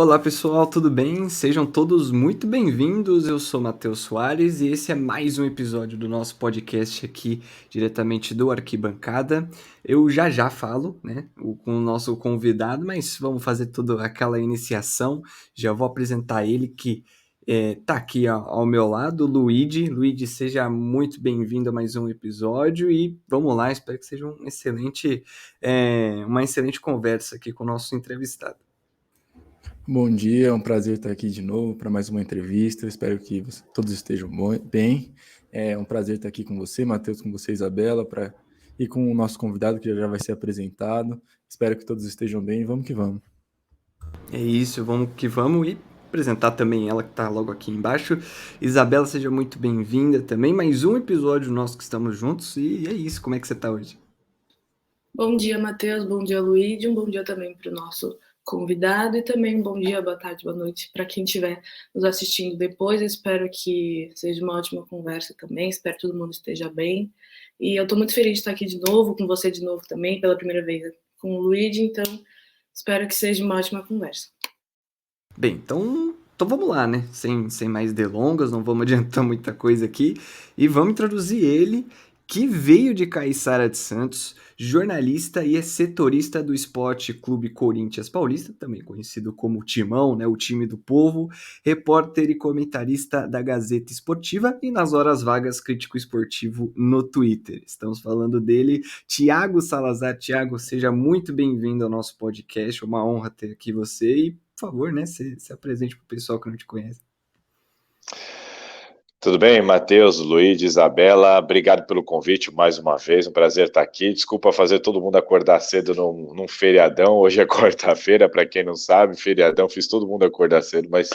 Olá pessoal, tudo bem? Sejam todos muito bem-vindos. Eu sou Matheus Soares e esse é mais um episódio do nosso podcast aqui, diretamente do Arquibancada. Eu já falo, né, com o nosso convidado, mas vamos fazer toda aquela iniciação. Já vou apresentar ele que tá aqui ao meu lado, o Luigi. Luigi, seja muito bem-vindo a mais um episódio e vamos lá, espero que seja uma excelente conversa aqui com o nosso entrevistado. Bom dia, é um prazer estar aqui de novo para mais uma entrevista. Espero que todos estejam bem. É um prazer estar aqui com você, Matheus, com você, Isabela, e com o nosso convidado que já vai ser apresentado. Espero que todos estejam bem. Vamos que vamos. É isso, vamos que vamos e apresentar também ela que está logo aqui embaixo. Isabela, seja muito bem-vinda também. Mais um episódio nosso que estamos juntos e é isso. Como é que você está hoje? Bom dia, Matheus. Bom dia, Luíde. Um bom dia também para o nosso convidado e também um bom dia, boa tarde, boa noite para quem estiver nos assistindo depois. Espero que seja uma ótima conversa também. Espero que todo mundo esteja bem. E eu estou muito feliz de estar aqui de novo, com você de novo também, pela primeira vez com o Luíde. Então, espero que seja uma ótima conversa. Bem, então vamos lá, né? Sem mais delongas, não vamos adiantar muita coisa aqui. E vamos introduzir ele, que veio de Caiçara de Santos, jornalista e é setorista do Esporte Clube Corinthians Paulista, também conhecido como Timão, né? O time do povo, repórter e comentarista da Gazeta Esportiva e nas horas vagas crítico esportivo no Twitter. Estamos falando dele, Thiago Salazar. Thiago, seja muito bem-vindo ao nosso podcast, uma honra ter aqui você e por favor, né, se apresente para o pessoal que não te conhece. Tudo bem, Matheus, Luiz, Isabela, obrigado pelo convite mais uma vez, um prazer estar aqui. Desculpa fazer todo mundo acordar cedo num feriadão, hoje é quarta-feira, para quem não sabe, feriadão, fiz todo mundo acordar cedo, mas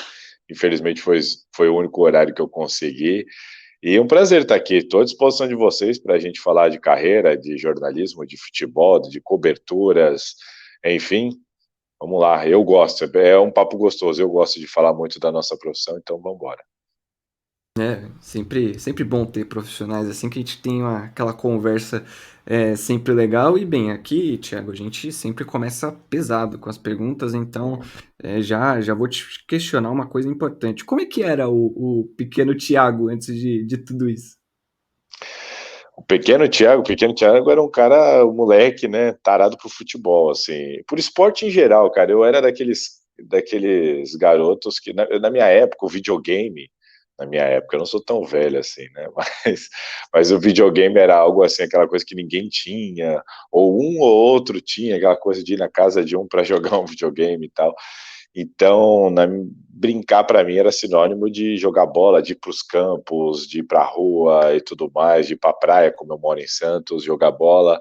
infelizmente foi o único horário que eu consegui. E um prazer estar aqui, estou à disposição de vocês para a gente falar de carreira, de jornalismo, de futebol, de coberturas, enfim, vamos lá, eu gosto, é um papo gostoso, eu gosto de falar muito da nossa profissão, então vamos embora. É, sempre bom ter profissionais assim que a gente tem aquela conversa sempre legal. E bem, aqui, Thiago, a gente sempre começa pesado com as perguntas, então já vou te questionar uma coisa importante. Como é que era o pequeno Thiago antes de tudo isso? O pequeno Thiago era um cara, um moleque, né, tarado pro futebol, assim, por esporte em geral, cara. Eu era daqueles garotos que na minha época o videogame, na minha época, eu não sou tão velho assim, né, mas o videogame era algo assim, aquela coisa que ninguém tinha, ou um ou outro tinha, aquela coisa de ir na casa de um para jogar um videogame e tal. Então, brincar para mim era sinônimo de jogar bola, de ir para os campos, de ir para a rua e tudo mais, de ir para a praia, como eu moro em Santos, jogar bola.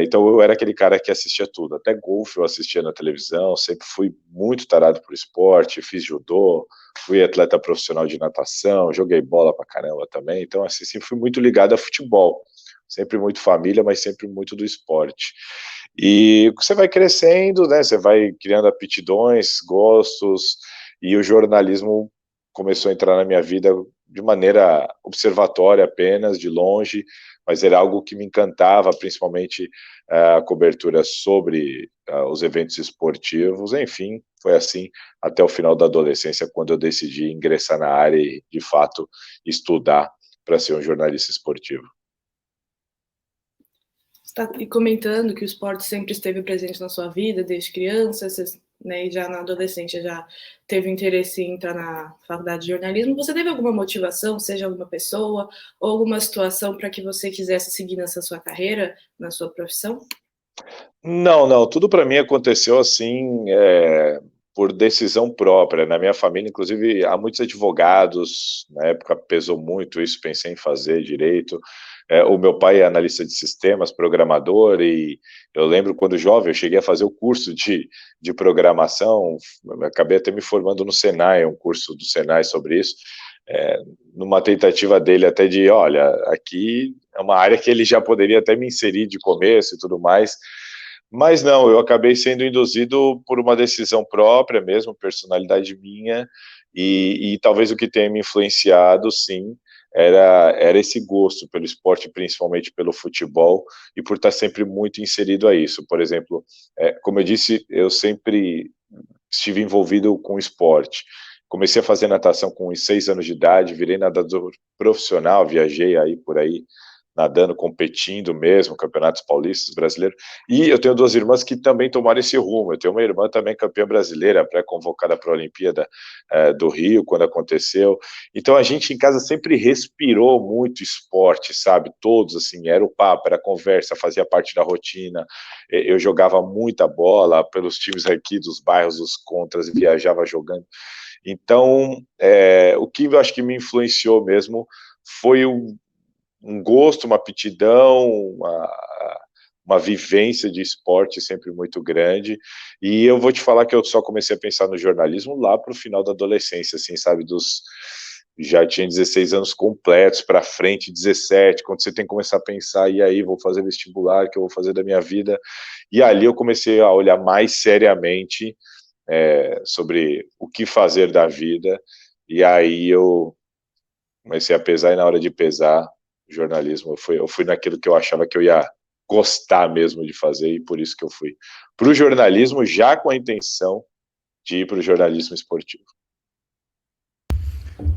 Então eu era aquele cara que assistia tudo, até golfe eu assistia na televisão, sempre fui muito tarado por esporte, fiz judô, fui atleta profissional de natação, joguei bola pra caramba também, então assim, sempre fui muito ligado a futebol, sempre muito família, mas sempre muito do esporte. E você vai crescendo, né, você vai criando aptidões, gostos, e o jornalismo começou a entrar na minha vida de maneira observatória apenas, de longe, mas era algo que me encantava, principalmente a cobertura sobre os eventos esportivos, enfim, foi assim até o final da adolescência, quando eu decidi ingressar na área e, de fato, estudar para ser um jornalista esportivo. Você está comentando que o esporte sempre esteve presente na sua vida, desde criança, né, e já na adolescência já teve interesse em entrar na faculdade de jornalismo. Você teve alguma motivação, seja alguma pessoa ou alguma situação para que você quisesse seguir nessa sua carreira, na sua profissão? Não, tudo para mim aconteceu assim, por decisão própria. Na minha família, inclusive, há muitos advogados, na época pesou muito isso, pensei em fazer direito. O meu pai é analista de sistemas, programador, e eu lembro quando jovem, eu cheguei a fazer o curso de programação, acabei até me formando no Senai, um curso do Senai sobre isso, é, numa tentativa dele até de, olha, aqui é uma área que ele já poderia até me inserir de começo e tudo mais, mas não, eu acabei sendo induzido por uma decisão própria mesmo, personalidade minha, e talvez o que tenha me influenciado, sim, era esse gosto pelo esporte, principalmente pelo futebol, e por estar sempre muito inserido a isso. Por exemplo, como eu disse, eu sempre estive envolvido com esporte. Comecei a fazer natação com uns 6 anos de idade, virei nadador profissional, viajei aí por aí, nadando, competindo mesmo, campeonatos paulistas, brasileiros. E eu tenho 2 irmãs que também tomaram esse rumo. Eu tenho uma irmã também campeã brasileira, pré-convocada para a Olimpíada do Rio, quando aconteceu. Então a gente em casa sempre respirou muito esporte, sabe? Todos, assim, era o papo, era a conversa, fazia parte da rotina. Eu jogava muita bola pelos times aqui dos bairros, os contras, viajava jogando. Então, o que eu acho que me influenciou mesmo foi um gosto, uma aptidão, uma vivência de esporte sempre muito grande. E eu vou te falar que eu só comecei a pensar no jornalismo lá para o final da adolescência, assim, sabe, já tinha 16 anos completos, para frente, 17, quando você tem que começar a pensar, e aí, vou fazer vestibular, o que eu vou fazer da minha vida? E ali eu comecei a olhar mais seriamente sobre o que fazer da vida, e aí eu comecei a pesar, e na hora de pesar, jornalismo, eu fui naquilo que eu achava que eu ia gostar mesmo de fazer, e por isso que eu fui para o jornalismo, já com a intenção de ir para o jornalismo esportivo.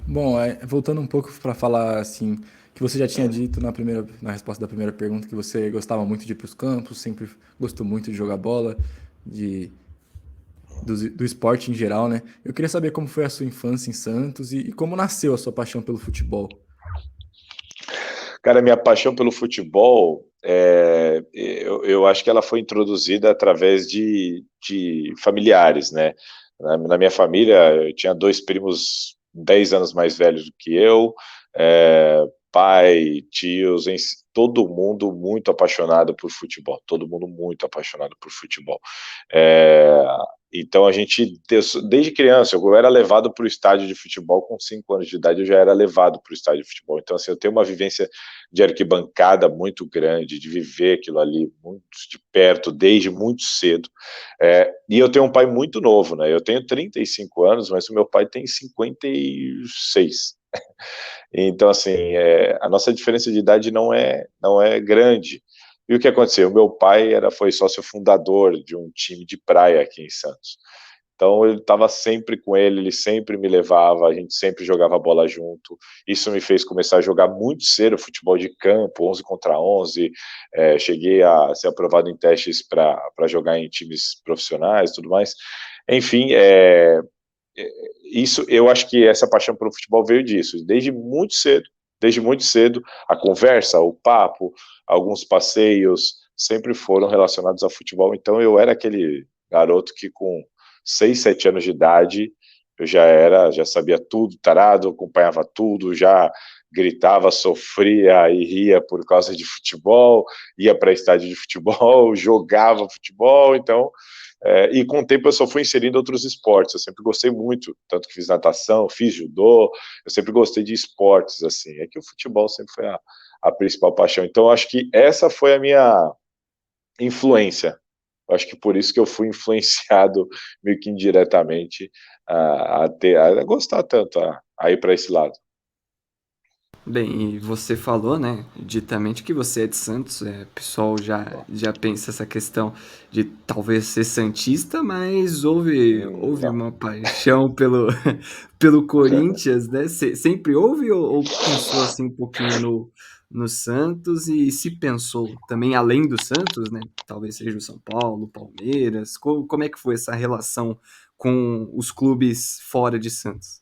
Bom, voltando um pouco para falar assim, que você já tinha dito na resposta da primeira pergunta que você gostava muito de ir para os campos, sempre gostou muito de jogar bola, do esporte em geral, né? Eu queria saber como foi a sua infância em Santos e como nasceu a sua paixão pelo futebol. Cara, minha paixão pelo futebol, eu acho que ela foi introduzida através de familiares, né? Na minha família, eu tinha 2 primos 10 anos mais velhos do que eu, pai, tios, todo mundo muito apaixonado por futebol, todo mundo muito apaixonado por futebol. Então a gente, desde criança, eu era levado para o estádio de futebol com 5 anos de idade, eu já era levado para o estádio de futebol. Então, assim, eu tenho uma vivência de arquibancada muito grande, de viver aquilo ali muito de perto, desde muito cedo. E eu tenho um pai muito novo, né? Eu tenho 35 anos, mas o meu pai tem 56. Então, assim, a nossa diferença de idade não é grande. E o que aconteceu? O meu pai foi sócio fundador de um time de praia aqui em Santos. Então, eu estava sempre com ele sempre me levava, a gente sempre jogava bola junto. Isso me fez começar a jogar muito cedo futebol de campo, 11 contra 11. Cheguei a ser aprovado em testes para jogar em times profissionais e tudo mais. Enfim, isso, eu acho que essa paixão pelo futebol veio disso, desde muito cedo, a conversa, o papo, alguns passeios, sempre foram relacionados ao futebol. Então eu era aquele garoto que com 6, 7 anos de idade, eu já sabia tudo, tarado, acompanhava tudo, já gritava, sofria e ria por causa de futebol, ia para estádio de futebol, jogava futebol. Então e com o tempo eu só fui inserindo outros esportes, eu sempre gostei muito, tanto que fiz natação, fiz judô, eu sempre gostei de esportes, assim, é que o futebol sempre foi a principal paixão. Então eu acho que essa foi a minha influência, eu acho que por isso que eu fui influenciado meio que indiretamente a gostar tanto, a ir para esse lado. Bem, e você falou, né, ditamente que você é de Santos, o pessoal já pensa essa questão de talvez ser santista, mas houve Não. uma paixão pelo Corinthians, né? Sempre houve ou pensou assim um pouquinho no Santos e se pensou também além do Santos, né? Talvez seja o São Paulo, Palmeiras. Como é que foi essa relação com os clubes fora de Santos?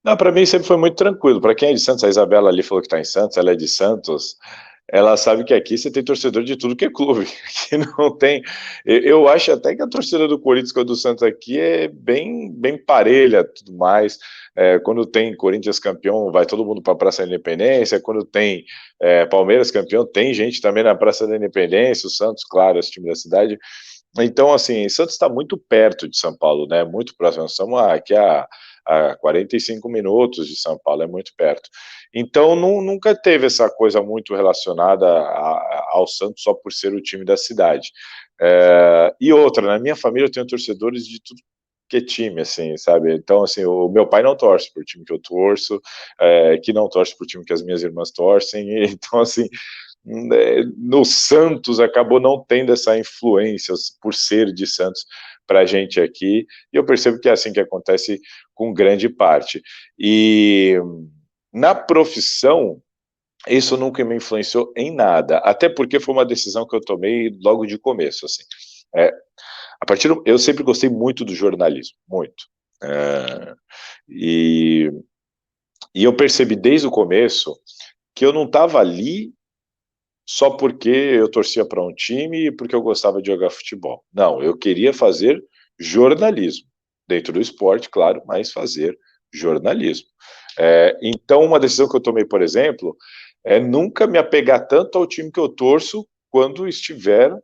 Não, para mim sempre foi muito tranquilo. Para quem é de Santos, a Isabela ali falou que está em Santos, ela é de Santos. Ela sabe que aqui você tem torcedor de tudo que é clube. Aqui não tem. Eu acho até que a torcida do Corinthians com a do Santos aqui é bem parelha, tudo mais. Quando tem Corinthians campeão, vai todo mundo para a Praça da Independência. Quando tem Palmeiras campeão, tem gente também na Praça da Independência. O Santos, claro, esse time da cidade. Então, assim, Santos está muito perto de São Paulo, né? Muito próximo. Nós estamos aqui a 45 minutos de São Paulo, é muito perto. Então, nunca teve essa coisa muito relacionada ao Santos só por ser o time da cidade. E outra, na minha família eu tenho torcedores de tudo que é time, assim, sabe? Então, assim, o meu pai não torce por time que eu torço, que não torce por time que as minhas irmãs torcem, então, assim, no Santos acabou não tendo essa influência por ser de Santos, para a gente aqui, e eu percebo que é assim que acontece com grande parte. E na profissão, isso nunca me influenciou em nada, até porque foi uma decisão que eu tomei logo de começo, assim. Eu sempre gostei muito do jornalismo, muito. E eu percebi desde o começo que eu não estava ali só porque eu torcia para um time e porque eu gostava de jogar futebol. Não, eu queria fazer jornalismo, dentro do esporte, claro, mas fazer jornalismo. Então, uma decisão que eu tomei, por exemplo, é nunca me apegar tanto ao time que eu torço quando estiver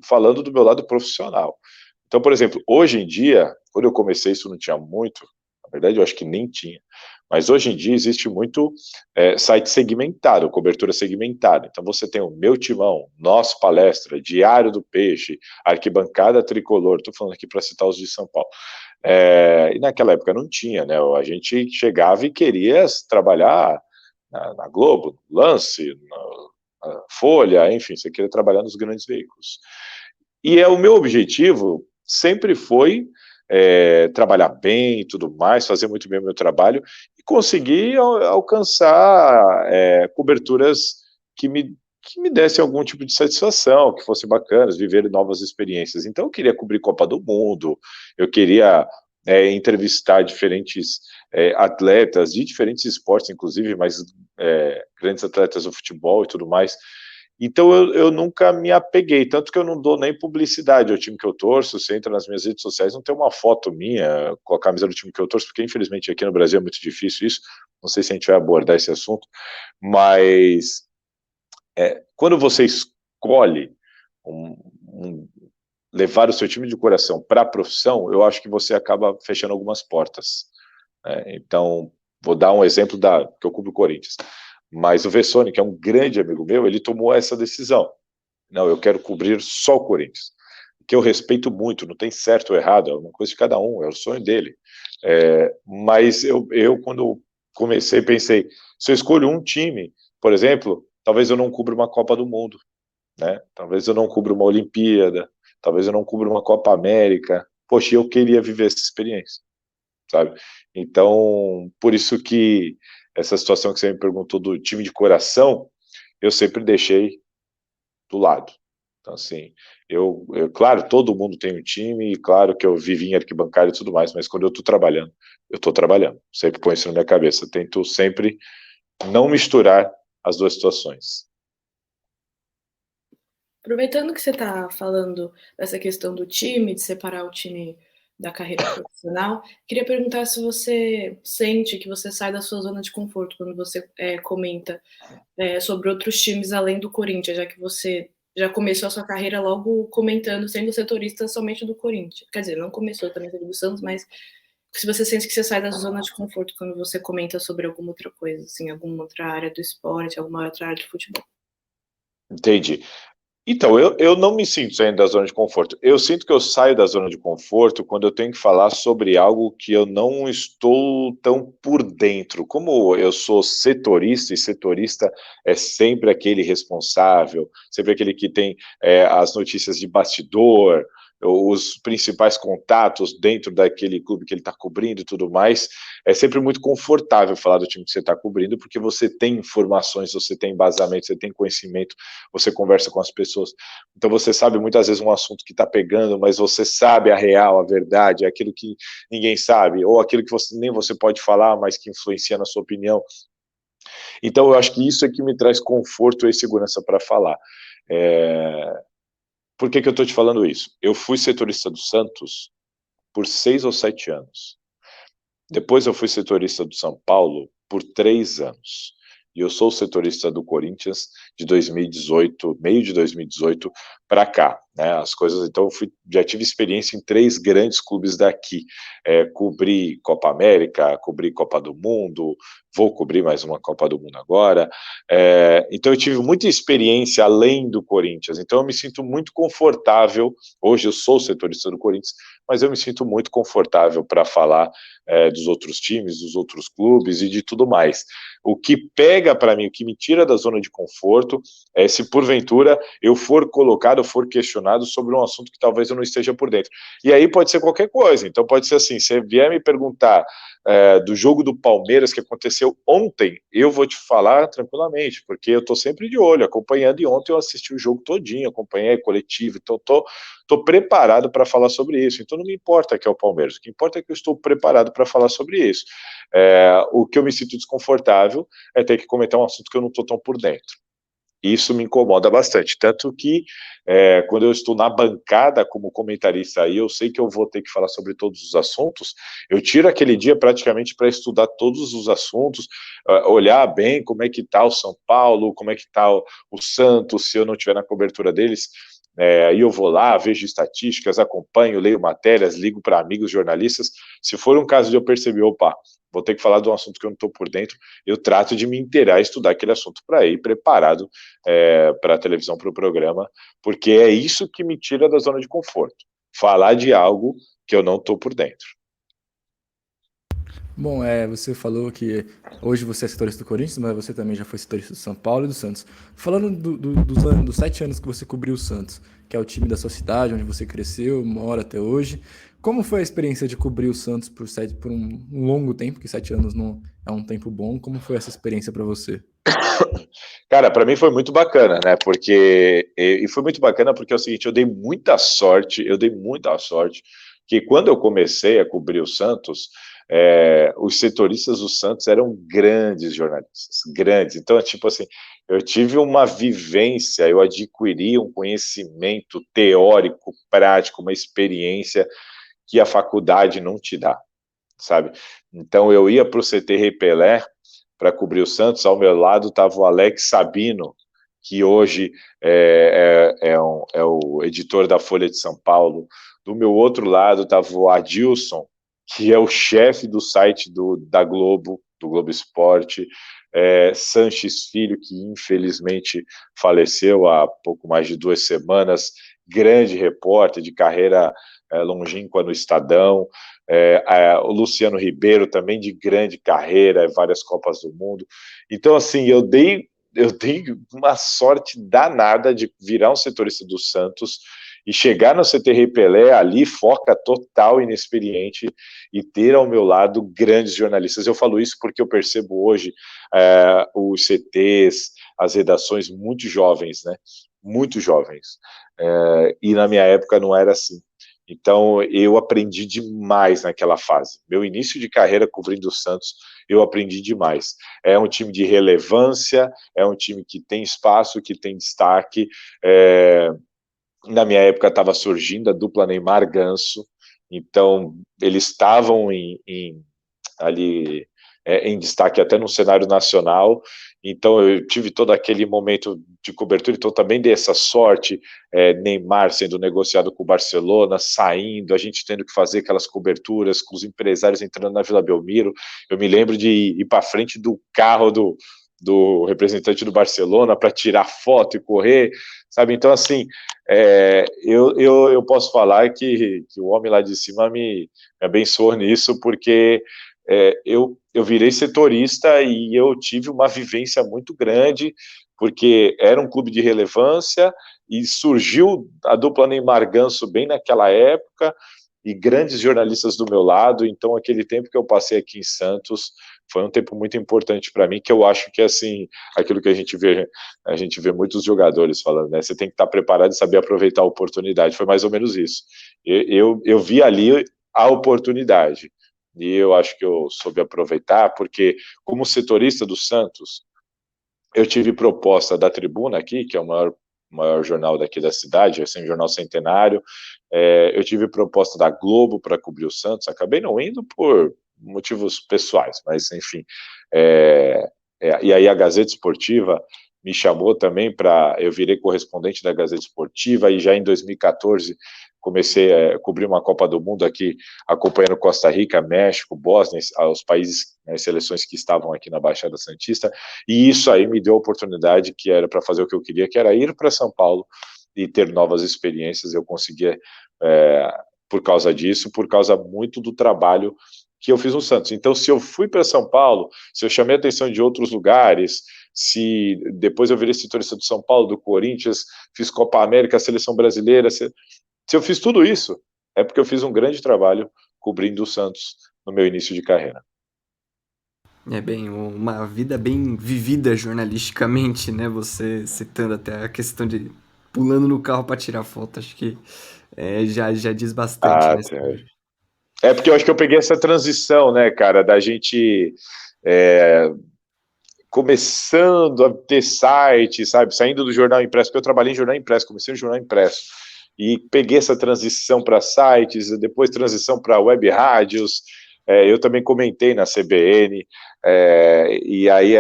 falando do meu lado profissional. Então, por exemplo, hoje em dia, quando eu comecei, isso não tinha muito, na verdade eu acho que nem tinha, mas hoje em dia existe muito site segmentado, cobertura segmentada. Então você tem o Meu Timão, Nosso Palestra, Diário do Peixe, Arquibancada Tricolor, estou falando aqui para citar os de São Paulo. E naquela época não tinha, né? A gente chegava e queria trabalhar na Globo, Lance, na Folha, enfim, você queria trabalhar nos grandes veículos. E o meu objetivo sempre foi trabalhar bem e tudo mais, fazer muito bem o meu trabalho e conseguir alcançar coberturas que me dessem algum tipo de satisfação, que fossem bacanas, viver novas experiências. Então eu queria cobrir Copa do Mundo, eu queria entrevistar diferentes atletas de diferentes esportes, inclusive, mas grandes atletas do futebol e tudo mais. Então eu nunca me apeguei, tanto que eu não dou nem publicidade ao time que eu torço. Você entra nas minhas redes sociais, não tem uma foto minha com a camisa do time que eu torço, porque infelizmente aqui no Brasil é muito difícil isso, não sei se a gente vai abordar esse assunto, mas quando você escolhe levar o seu time de coração para a profissão, eu acho que você acaba fechando algumas portas. Então, vou dar um exemplo que eu cubro o Corinthians. Mas o Vessone, que é um grande amigo meu, ele tomou essa decisão. Não, eu quero cobrir só o Corinthians. Que eu respeito muito, não tem certo ou errado, é uma coisa de cada um, é o sonho dele. Mas eu, quando comecei, pensei, se eu escolho um time, por exemplo, talvez eu não cubra uma Copa do Mundo, né? Talvez eu não cubra uma Olimpíada, talvez eu não cubra uma Copa América. Poxa, eu queria viver essa experiência, sabe? Então, por isso que essa situação que você me perguntou do time de coração, eu sempre deixei do lado. Então, assim, claro, todo mundo tem um time, e claro que eu vivi em arquibancada e tudo mais, mas quando eu estou trabalhando. Sempre põe isso na minha cabeça. Tento sempre não misturar as duas situações. Aproveitando que você está falando dessa questão do time, de separar o time da carreira profissional, queria perguntar se você sente que você sai da sua zona de conforto quando você comenta sobre outros times além do Corinthians, já que você já começou a sua carreira logo comentando, sendo setorista somente do Corinthians. Quer dizer, não começou, também teve do Santos, mas se você sente que você sai da zona de conforto quando você comenta sobre alguma outra coisa, assim, alguma outra área do esporte, alguma outra área do futebol. Entendi. Então, eu não me sinto saindo da zona de conforto. Eu sinto que eu saio da zona de conforto quando eu tenho que falar sobre algo que eu não estou tão por dentro. Como eu sou setorista, e setorista é sempre aquele responsável, sempre aquele que tem as notícias de bastidor, os principais contatos dentro daquele clube que ele está cobrindo e tudo mais, é sempre muito confortável falar do time que você está cobrindo, porque você tem informações, você tem embasamento, você tem conhecimento, você conversa com as pessoas. Então você sabe muitas vezes um assunto que está pegando, mas você sabe a real, a verdade, aquilo que ninguém sabe, ou aquilo que nem você pode falar, mas que influencia na sua opinião. Então eu acho que isso é que me traz conforto e segurança para falar. Por que eu estou te falando isso? Eu fui setorista do Santos por 6 ou 7 anos. Depois eu fui setorista do São Paulo por 3 anos. E eu sou setorista do Corinthians de 2018, meio de 2018 para cá, né? As coisas, então já tive experiência em 3 grandes clubes daqui. Cobri Copa América, cobri Copa do Mundo, vou cobrir mais uma Copa do Mundo agora. Então eu tive muita experiência além do Corinthians. Então eu me sinto muito confortável. Hoje eu sou setorista do Corinthians, mas eu me sinto muito confortável para falar dos outros times, dos outros clubes e de tudo mais. O que pega para mim, o que me tira da zona de conforto, é se porventura eu for colocado, eu for questionado questionado sobre um assunto que talvez eu não esteja por dentro. E aí pode ser qualquer coisa, então pode ser assim, se vier me perguntar do jogo do Palmeiras que aconteceu ontem, eu vou te falar tranquilamente, porque eu estou sempre de olho, acompanhando, e ontem eu assisti o jogo todinho, acompanhei a coletiva, então estou preparado para falar sobre isso, então não me importa que é o Palmeiras, o que importa é que eu estou preparado para falar sobre isso. O que eu me sinto desconfortável é ter que comentar um assunto que eu não estou tão por dentro. Isso me incomoda bastante, tanto que quando eu estou na bancada como comentarista aí, eu sei que eu vou ter que falar sobre todos os assuntos, eu tiro aquele dia praticamente para estudar todos os assuntos, olhar bem como é que está o São Paulo, como é que está o Santos, se eu não estiver na cobertura deles, aí eu vou lá, vejo estatísticas, acompanho, leio matérias, ligo para amigos jornalistas, se for um caso de eu perceber, opa, vou ter que falar de um assunto que eu não estou por dentro, eu trato de me inteirar e estudar aquele assunto para ir preparado para a televisão, para o programa, porque é isso que me tira da zona de conforto, falar de algo que eu não estou por dentro. Bom, você falou que hoje você é setorista do Corinthians, mas você também já foi setorista do São Paulo e do Santos. Falando dos 7 anos que você cobriu o Santos, que é o time da sua cidade, onde você cresceu, mora até hoje, como foi a experiência de cobrir o Santos por um longo tempo, porque 7 anos não é um tempo bom, como foi essa experiência para você? Cara, para mim foi muito bacana, né? E foi muito bacana porque é o seguinte, eu dei muita sorte, que quando eu comecei a cobrir o Santos, os setoristas do Santos eram grandes jornalistas, grandes. Então, é tipo assim, eu tive uma vivência, eu adquiri um conhecimento teórico, prático, uma experiência que a faculdade não te dá, sabe? Então, eu ia para o CT Rei Pelé para cobrir o Santos, ao meu lado estava o Alex Sabino, que hoje é o editor da Folha de São Paulo. Do meu outro lado estava o Adilson, que é o chefe do site da Globo, do Globo Esporte, Sanches Filho, que infelizmente faleceu há pouco mais de 2 semanas, grande repórter de carreira longínqua no Estadão, o Luciano Ribeiro também de grande carreira, várias Copas do Mundo. Então, assim, eu dei uma sorte danada de virar um setorista do Santos e chegar no CT Rei Pelé ali, foca total, inexperiente, e ter ao meu lado grandes jornalistas. Eu falo isso porque eu percebo hoje os CTs, as redações muito jovens, né? Muito jovens. E na minha época não era assim. Então, eu aprendi demais naquela fase. Meu início de carreira cobrindo o Santos, eu aprendi demais. É um time de relevância, é um time que tem espaço, que tem destaque. Na minha época estava surgindo a dupla Neymar-Ganso, então eles estavam ali em destaque até no cenário nacional, então eu tive todo aquele momento de cobertura, então também dei essa sorte, Neymar sendo negociado com o Barcelona, saindo, a gente tendo que fazer aquelas coberturas, com os empresários entrando na Vila Belmiro, eu me lembro de ir para frente do carro do representante do Barcelona para tirar foto e correr, sabe, então assim, eu posso falar que o homem lá de cima me abençoou nisso, porque eu virei setorista e eu tive uma vivência muito grande, porque era um clube de relevância e surgiu a dupla Neymar Ganso bem naquela época e grandes jornalistas do meu lado, então aquele tempo que eu passei aqui em Santos foi um tempo muito importante para mim, que eu acho que assim, aquilo que a gente vê muitos jogadores falando, né, você tem que estar preparado e saber aproveitar a oportunidade, foi mais ou menos isso. Eu vi ali a oportunidade, e eu acho que eu soube aproveitar, porque como setorista do Santos, eu tive proposta da Tribuna aqui, que é o maior jornal daqui da cidade, assim, um jornal centenário, eu tive proposta da Globo para cobrir o Santos, acabei não indo por motivos pessoais, mas enfim, e aí a Gazeta Esportiva me chamou também eu virei correspondente da Gazeta Esportiva, e já em 2014 comecei a cobrir uma Copa do Mundo aqui, acompanhando Costa Rica, México, Bósnia, os países, as seleções que estavam aqui na Baixada Santista, e isso aí me deu a oportunidade que era para fazer o que eu queria, que era ir para São Paulo e ter novas experiências. Eu conseguia, por causa disso, por causa muito do trabalho que eu fiz no Santos. Então, se eu fui para São Paulo, se eu chamei a atenção de outros lugares, se depois eu virei setorista do São Paulo, do Corinthians, fiz Copa América, Seleção Brasileira, se eu fiz tudo isso, é porque eu fiz um grande trabalho cobrindo o Santos no meu início de carreira. É bem, uma vida bem vivida jornalisticamente, né? Você citando até a questão de pulando no carro para tirar foto, acho que já diz bastante, né? É porque eu acho que eu peguei essa transição, né, cara, da gente começando a ter site, sabe, saindo do jornal impresso, porque eu trabalhei em jornal impresso, comecei no jornal impresso, e peguei essa transição para sites, depois transição para web rádios, eu também comentei na CBN, e aí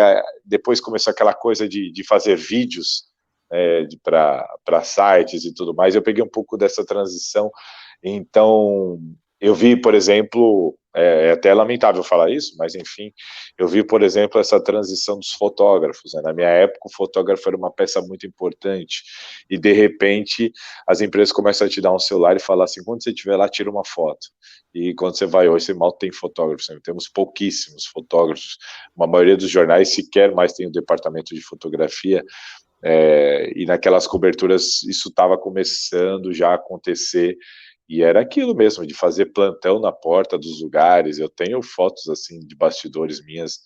depois começou aquela coisa de fazer vídeos para sites e tudo mais, eu peguei um pouco dessa transição, então eu vi, por exemplo, é até lamentável falar isso, mas enfim, eu vi, por exemplo, essa transição dos fotógrafos, né? Na minha época, o fotógrafo era uma peça muito importante, e de repente as empresas começam a te dar um celular e falar assim, quando você estiver lá, tira uma foto. E quando você vai hoje, você mal tem fotógrafos, né? Temos pouquíssimos fotógrafos, uma maioria dos jornais sequer mais tem o departamento de fotografia, e naquelas coberturas isso estava começando já a acontecer, e era aquilo mesmo, de fazer plantão na porta dos lugares. Eu tenho fotos assim de bastidores minhas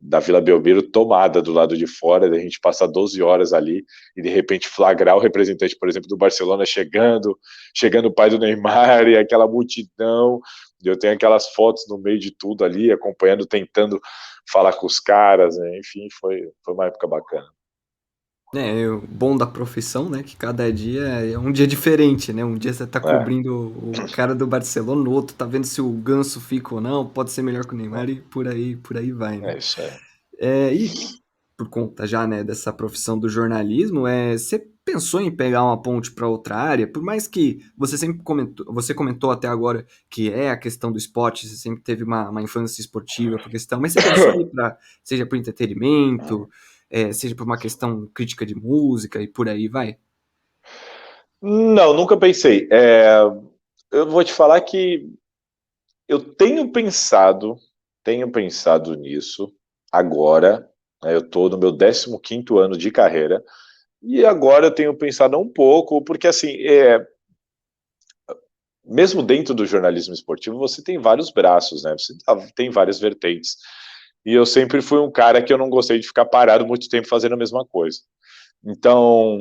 da Vila Belmiro tomada do lado de fora, da gente passar 12 horas ali e de repente flagrar o representante, por exemplo, do Barcelona chegando o pai do Neymar e aquela multidão. Eu tenho aquelas fotos no meio de tudo ali, acompanhando, tentando falar com os caras, né? Enfim, foi uma época bacana. O bom da profissão, né? Que cada dia é um dia diferente, né? Um dia você tá cobrindo o cara do Barcelona, no outro tá vendo se o Ganso fica ou não, pode ser melhor que o Neymar e por aí vai, né? É isso aí. E por conta já, né, dessa profissão do jornalismo, você pensou em pegar uma ponte para outra área? Por mais que você comentou até agora que é a questão do esporte, você sempre teve uma infância esportiva por questão, mas você pensou em ir seja para entretenimento, seja por uma questão crítica de música e por aí vai? Não, nunca pensei. Eu vou te falar que eu tenho pensado nisso agora, né? Eu estou no meu 15º ano de carreira, e agora eu tenho pensado um pouco, porque assim, mesmo dentro do jornalismo esportivo, você tem vários braços, né? Você tem várias vertentes. E eu sempre fui um cara que eu não gostei de ficar parado muito tempo fazendo a mesma coisa. Então,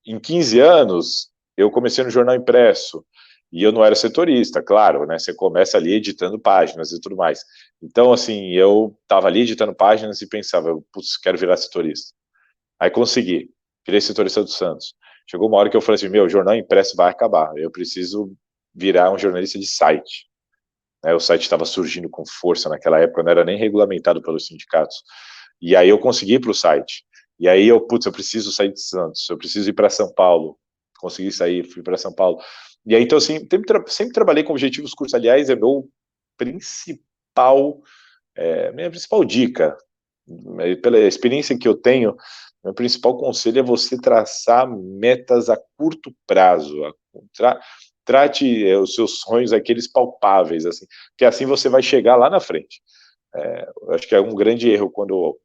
em 15 anos, eu comecei no jornal impresso, e eu não era setorista, claro, né? Você começa ali editando páginas e tudo mais. Então, assim, eu estava ali editando páginas e pensava, putz, quero virar setorista. Aí consegui, virei setorista do Santos. Chegou uma hora que eu falei assim, meu, o jornal impresso vai acabar, eu preciso virar um jornalista de site. O site estava surgindo com força naquela época, não era nem regulamentado pelos sindicatos. E aí eu consegui ir para o site. E aí eu preciso sair de Santos, eu preciso ir para São Paulo. Consegui sair, fui para São Paulo. E aí, então, assim, sempre trabalhei com objetivos curtos. Aliás, minha principal dica, pela experiência que eu tenho, meu principal conselho é você traçar metas a curto prazo. Trate os seus sonhos, aqueles palpáveis, assim, porque assim você vai chegar lá na frente. Eu acho que é um grande erro quando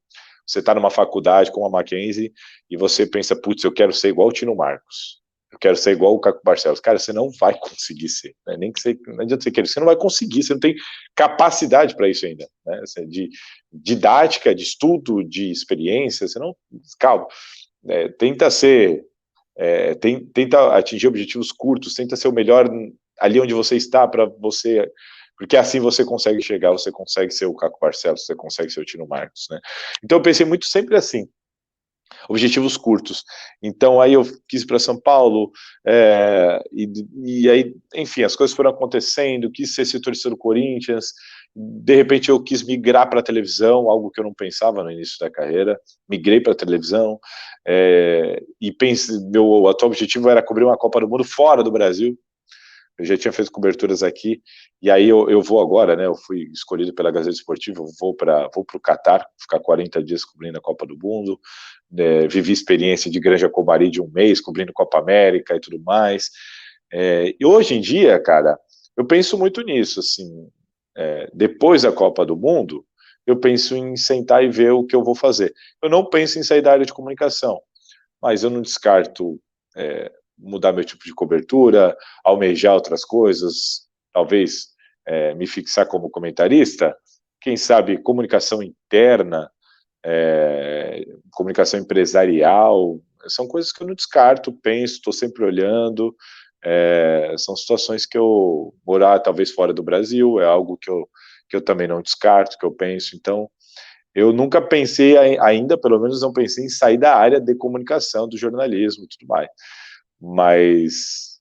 você está numa faculdade como a Mackenzie e você pensa, putz, eu quero ser igual o Tino Marcos, eu quero ser igual o Caco Barcelos. Cara, você não vai conseguir ser, né? Nem que você, não adianta você querer, você não vai conseguir, você não tem capacidade para isso ainda, né? De didática, de estudo, de experiência, você não, calma, tenta atingir objetivos curtos, tenta ser o melhor ali onde você está para você, porque assim você consegue chegar, você consegue ser o Caco Barcelos, você consegue ser o Tino Marcos, né? Então eu pensei muito sempre assim, objetivos curtos. Então aí eu quis ir para São Paulo, e aí, enfim, as coisas foram acontecendo, quis ser setorista do Corinthians, de repente eu quis migrar para a televisão, algo que eu não pensava no início da carreira, migrei para a televisão, e meu atual objetivo era cobrir uma Copa do Mundo fora do Brasil. Eu já tinha feito coberturas aqui, e aí eu vou agora, né? Eu fui escolhido pela Gazeta Esportiva, vou para o Catar, ficar 40 dias cobrindo a Copa do Mundo, vivi experiência de Granja Comari de um mês, cobrindo Copa América e tudo mais. E hoje em dia, cara, eu penso muito nisso, assim, depois da Copa do Mundo, eu penso em sentar e ver o que eu vou fazer. Eu não penso em sair da área de comunicação, mas eu não descarto mudar meu tipo de cobertura, almejar outras coisas, talvez me fixar como comentarista, quem sabe comunicação interna, comunicação empresarial, são coisas que eu não descarto, penso, estou sempre olhando, são situações que eu morar talvez fora do Brasil, é algo que eu também não descarto, que eu penso, então eu nunca pensei ainda, pelo menos não pensei em sair da área de comunicação, do jornalismo e tudo mais, mas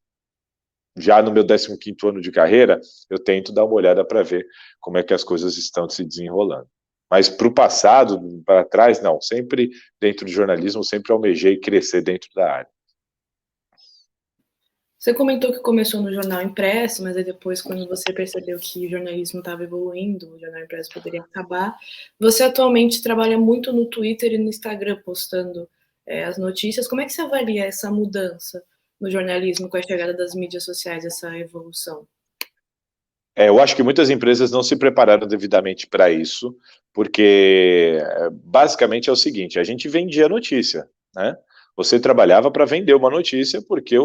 já no meu 15º ano de carreira, eu tento dar uma olhada para ver como é que as coisas estão se desenrolando. Mas para o passado, para trás, não. Sempre dentro do jornalismo, sempre almejei crescer dentro da área. Você comentou que começou no jornal impresso, mas aí depois, quando você percebeu que o jornalismo estava evoluindo, o jornal impresso poderia acabar. Você atualmente trabalha muito no Twitter e no Instagram, postando as notícias. Como é que você avalia essa mudança no jornalismo com a chegada das mídias sociais, essa evolução? Eu acho que muitas empresas não se prepararam devidamente para isso, porque basicamente é o seguinte, a gente vendia notícia, né? Você trabalhava para vender uma notícia, porque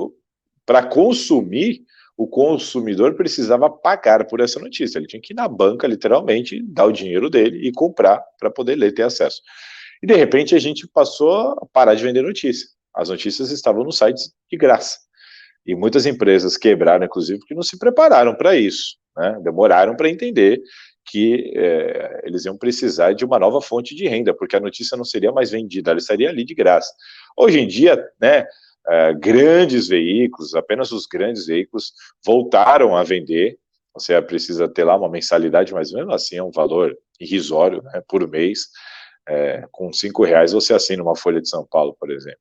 para consumir, o consumidor precisava pagar por essa notícia. Ele tinha que ir na banca, literalmente, dar o dinheiro dele e comprar para poder ler e ter acesso. E, de repente, a gente passou a parar de vender notícia. As notícias estavam nos sites de graça. E muitas empresas quebraram, inclusive, porque não se prepararam para isso, né? Demoraram para entender que eles iam precisar de uma nova fonte de renda, porque a notícia não seria mais vendida, ela estaria ali de graça. Hoje em dia, né, grandes veículos, apenas os grandes veículos voltaram a vender, você precisa ter lá uma mensalidade, mas mesmo assim é um valor irrisório, né, por mês, com R$5 você assina uma Folha de São Paulo, por exemplo.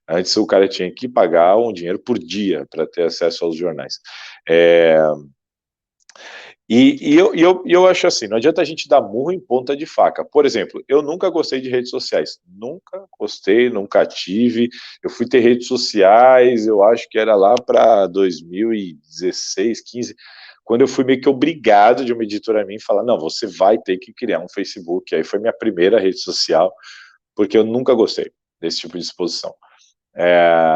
Antes o cara tinha que pagar um dinheiro por dia para ter acesso aos jornais. E eu acho assim, não adianta a gente dar murro em ponta de faca. Por exemplo, eu nunca gostei de redes sociais. Nunca gostei, nunca tive. Eu fui ter redes sociais, eu acho que era lá para 2016, 15, quando eu fui meio que obrigado de uma editora a mim falar, não, você vai ter que criar um Facebook. Aí foi minha primeira rede social, porque eu nunca gostei desse tipo de exposição.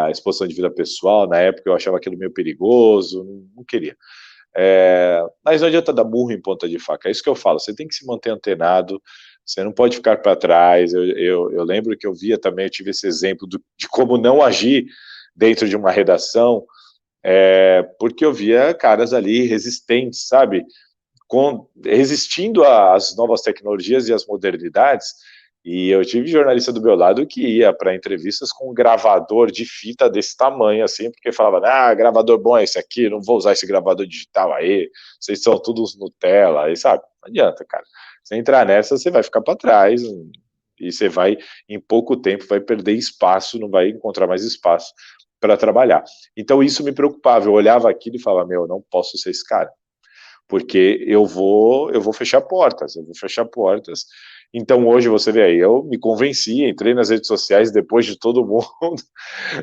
Exposição de vida pessoal, na época eu achava aquilo meio perigoso, não queria. Mas não adianta dar burro em ponta de faca, é isso que eu falo, você tem que se manter antenado, você não pode ficar para trás. Eu lembro que eu via também, eu tive esse exemplo de como não agir dentro de uma redação, porque eu via caras ali resistentes, sabe, resistindo às novas tecnologias e às modernidades. E eu tive jornalista do meu lado que ia para entrevistas com um gravador de fita desse tamanho, assim, porque falava, gravador bom é esse aqui, não vou usar esse gravador digital aí, vocês são todos Nutella, aí, sabe? Não adianta, cara. Se entrar nessa, você vai ficar para trás, e você vai, em pouco tempo, vai perder espaço, não vai encontrar mais espaço para trabalhar. Então, isso me preocupava, eu olhava aquilo e falava, eu não posso ser esse cara, porque eu vou fechar portas, Então hoje você vê aí, eu me convenci, entrei nas redes sociais depois de todo mundo,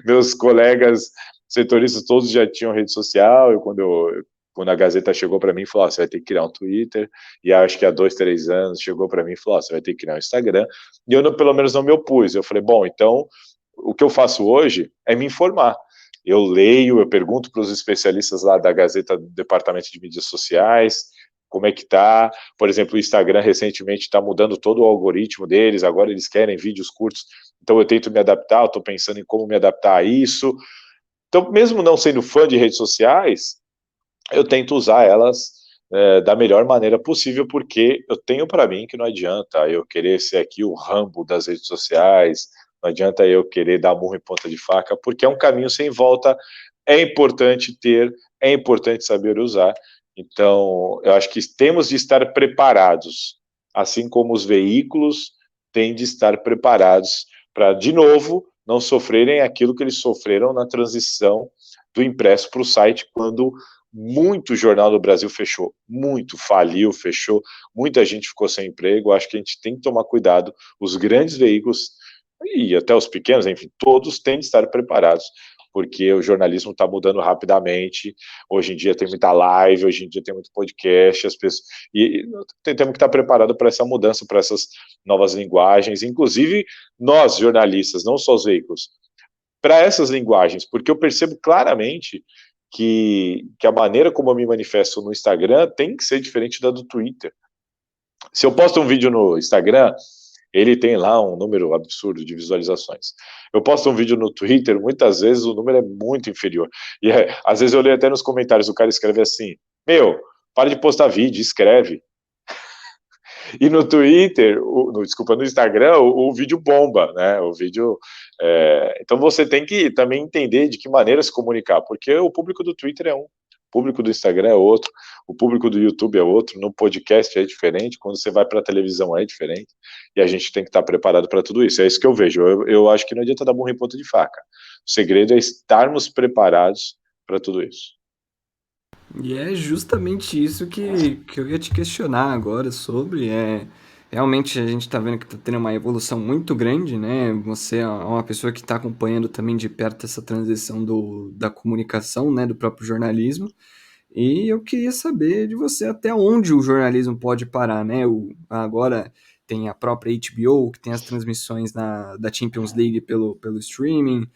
meus colegas setoristas todos já tinham rede social, quando a Gazeta chegou para mim e falou, você vai ter que criar um Twitter, e acho que há 2, 3 anos chegou para mim e falou, você vai ter que criar um Instagram, e eu pelo menos não me opus, eu falei, bom, então o que eu faço hoje é me informar. Eu leio, eu pergunto para os especialistas lá da Gazeta do Departamento de Mídias Sociais, como é que tá. Por exemplo, o Instagram recentemente está mudando todo o algoritmo deles, agora eles querem vídeos curtos, então eu tento me adaptar, eu estou pensando em como me adaptar a isso. Então, mesmo não sendo fã de redes sociais, eu tento usar elas da melhor maneira possível, porque eu tenho para mim que não adianta eu querer ser aqui o Rambo das redes sociais, não adianta eu querer dar murro em ponta de faca, porque é um caminho sem volta, é importante é importante saber usar. Então, eu acho que temos de estar preparados, assim como os veículos têm de estar preparados para, de novo, não sofrerem aquilo que eles sofreram na transição do impresso para o site, quando muito jornal do Brasil fechou, muito faliu, fechou, muita gente ficou sem emprego. Acho que a gente tem que tomar cuidado, os grandes veículos e até os pequenos, enfim, todos têm de estar preparados porque o jornalismo está mudando rapidamente. Hoje em dia tem muita live, hoje em dia tem muito podcast, as pessoas, e temos que estar preparados para essa mudança, para essas novas linguagens, inclusive nós, jornalistas, não só os veículos, para essas linguagens, porque eu percebo claramente que a maneira como eu me manifesto no Instagram tem que ser diferente da do Twitter. Se eu posto um vídeo no Instagram, ele tem lá um número absurdo de visualizações. Eu posto um vídeo no Twitter, muitas vezes o número é muito inferior. E às vezes eu leio até nos comentários, o cara escreve assim: meu, para de postar vídeo, escreve. E no Twitter, desculpa, no Instagram, o vídeo bomba, né? O vídeo. Então você tem que também entender de que maneira se comunicar, porque o público do Twitter é um, o público do Instagram é outro, o público do YouTube é outro, no podcast é diferente, quando você vai para a televisão é diferente, e a gente tem que estar preparado para tudo isso. É isso que eu vejo. Eu acho que não adianta dar burro em ponta de faca. O segredo é estarmos preparados para tudo isso. E é justamente isso que eu ia te questionar agora sobre. Realmente a gente está vendo que está tendo uma evolução muito grande, né? Você é uma pessoa que está acompanhando também de perto essa transição da comunicação, né? Do próprio jornalismo. E eu queria saber de você até onde o jornalismo pode parar, né? Agora tem a própria HBO, que tem as transmissões da Champions League pelo streaming,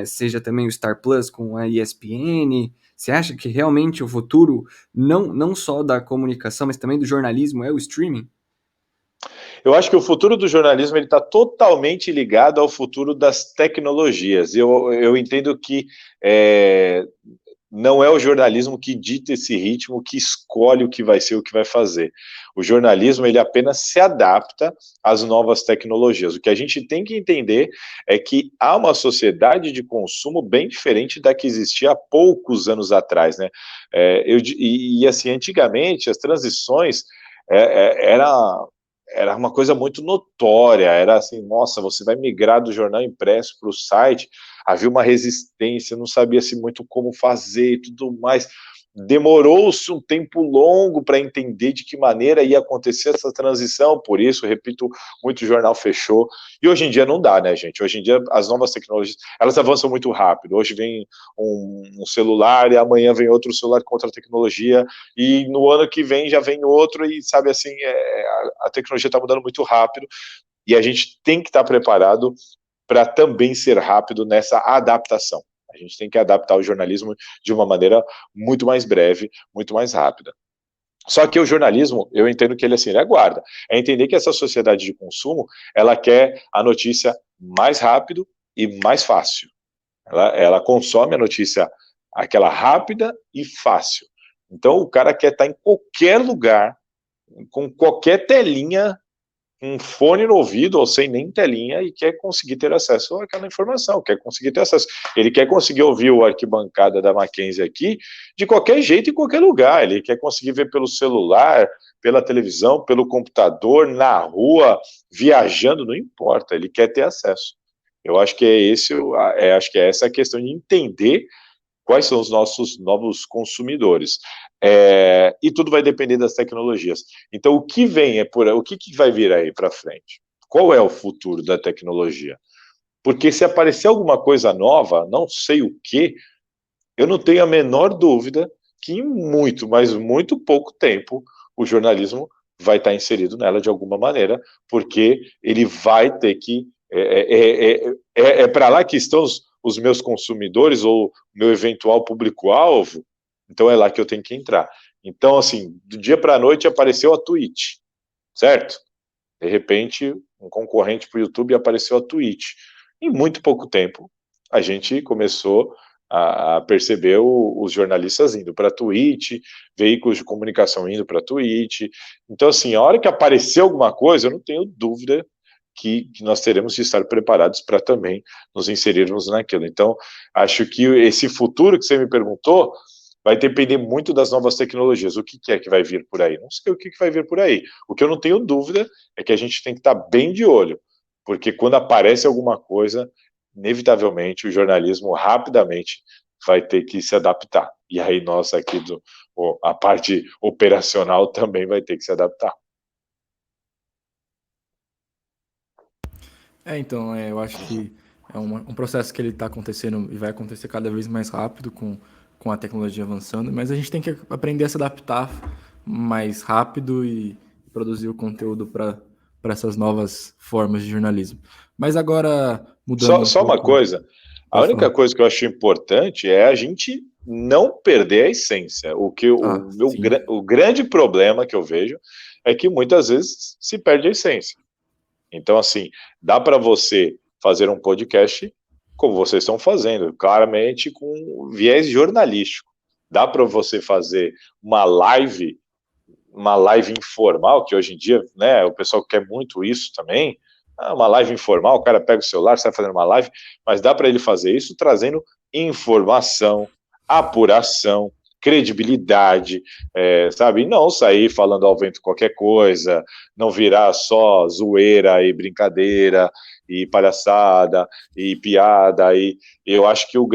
seja também o Star Plus com a ESPN. Você acha que realmente o futuro, não só da comunicação, mas também do jornalismo, é o streaming? Eu acho que o futuro do jornalismo ele está totalmente ligado ao futuro das tecnologias. Eu entendo que não é o jornalismo que dita esse ritmo, que escolhe o que vai ser, o que vai fazer. O jornalismo, ele apenas se adapta às novas tecnologias. O que a gente tem que entender é que há uma sociedade de consumo bem diferente da que existia há poucos anos atrás, né? Assim, antigamente, as transições era uma coisa muito notória, era assim, nossa, você vai migrar do jornal impresso para o site, havia uma resistência, não sabia-se muito como fazer e tudo mais. Demorou-se um tempo longo para entender de que maneira ia acontecer essa transição, por isso, repito, muito jornal fechou. E hoje em dia não dá, né, gente? Hoje em dia as novas tecnologias, elas avançam muito rápido. Hoje vem um celular e amanhã vem outro celular com outra tecnologia e no ano que vem já vem outro e, sabe, assim, a tecnologia está mudando muito rápido e a gente tem que estar preparado para também ser rápido nessa adaptação. A gente tem que adaptar o jornalismo de uma maneira muito mais breve, muito mais rápida. Só que o jornalismo, eu entendo que ele assim, ele aguarda. É entender que essa sociedade de consumo, ela quer a notícia mais rápido e mais fácil. Ela consome a notícia aquela rápida e fácil. Então o cara quer estar em qualquer lugar, com qualquer telinha, um fone no ouvido ou sem nem telinha e quer conseguir ter acesso àquela informação, quer conseguir ter acesso. Ele quer conseguir ouvir o arquibancada da Mackenzie aqui de qualquer jeito, em qualquer lugar. Ele quer conseguir ver pelo celular, pela televisão, pelo computador, na rua, viajando, não importa. Ele quer ter acesso. Eu acho que acho que é essa a questão de entender quais são os nossos novos consumidores. E tudo vai depender das tecnologias. Então, o que vem o que vai vir aí para frente? Qual é o futuro da tecnologia? Porque se aparecer alguma coisa nova, não sei o que, eu não tenho a menor dúvida que em muito, mas muito pouco tempo, o jornalismo vai estar inserido nela de alguma maneira, porque ele vai ter que. Para lá que estão os meus consumidores ou meu eventual público-alvo, então é lá que eu tenho que entrar. Então, assim, do dia para a noite apareceu a Twitch, certo? De repente, um concorrente para o YouTube apareceu a Twitch. Em muito pouco tempo, a gente começou a perceber os jornalistas indo para a Twitch, veículos de comunicação indo para a Twitch. Então, assim, a hora que aparecer alguma coisa, eu não tenho dúvida que nós teremos de estar preparados para também nos inserirmos naquilo. Então, acho que esse futuro que você me perguntou vai depender muito das novas tecnologias. O que é que vai vir por aí? Não sei o que vai vir por aí. O que eu não tenho dúvida é que a gente tem que estar bem de olho, porque quando aparece alguma coisa, inevitavelmente o jornalismo rapidamente vai ter que se adaptar. E aí nós aqui a parte operacional também vai ter que se adaptar. Então, eu acho que É um processo que ele está acontecendo e vai acontecer cada vez mais rápido com a tecnologia avançando, mas a gente tem que aprender a se adaptar mais rápido e produzir o conteúdo para essas novas formas de jornalismo. Mas agora, mudando um Só uma pouco, coisa, a pode única falar. coisa que eu acho importante é a gente não perder a essência. Ah, sim. O grande problema que eu vejo é que muitas vezes se perde a essência. Então, assim, dá para você fazer um podcast como vocês estão fazendo, claramente com viés jornalístico. Dá para você fazer uma live informal, que hoje em dia, né, o pessoal quer muito isso também. Uma live informal, o cara pega o celular, sai fazendo uma live, mas dá para ele fazer isso trazendo informação, apuração, credibilidade, sabe? E não sair falando ao vento qualquer coisa, não virar só zoeira e brincadeira e palhaçada e piada. E eu acho que o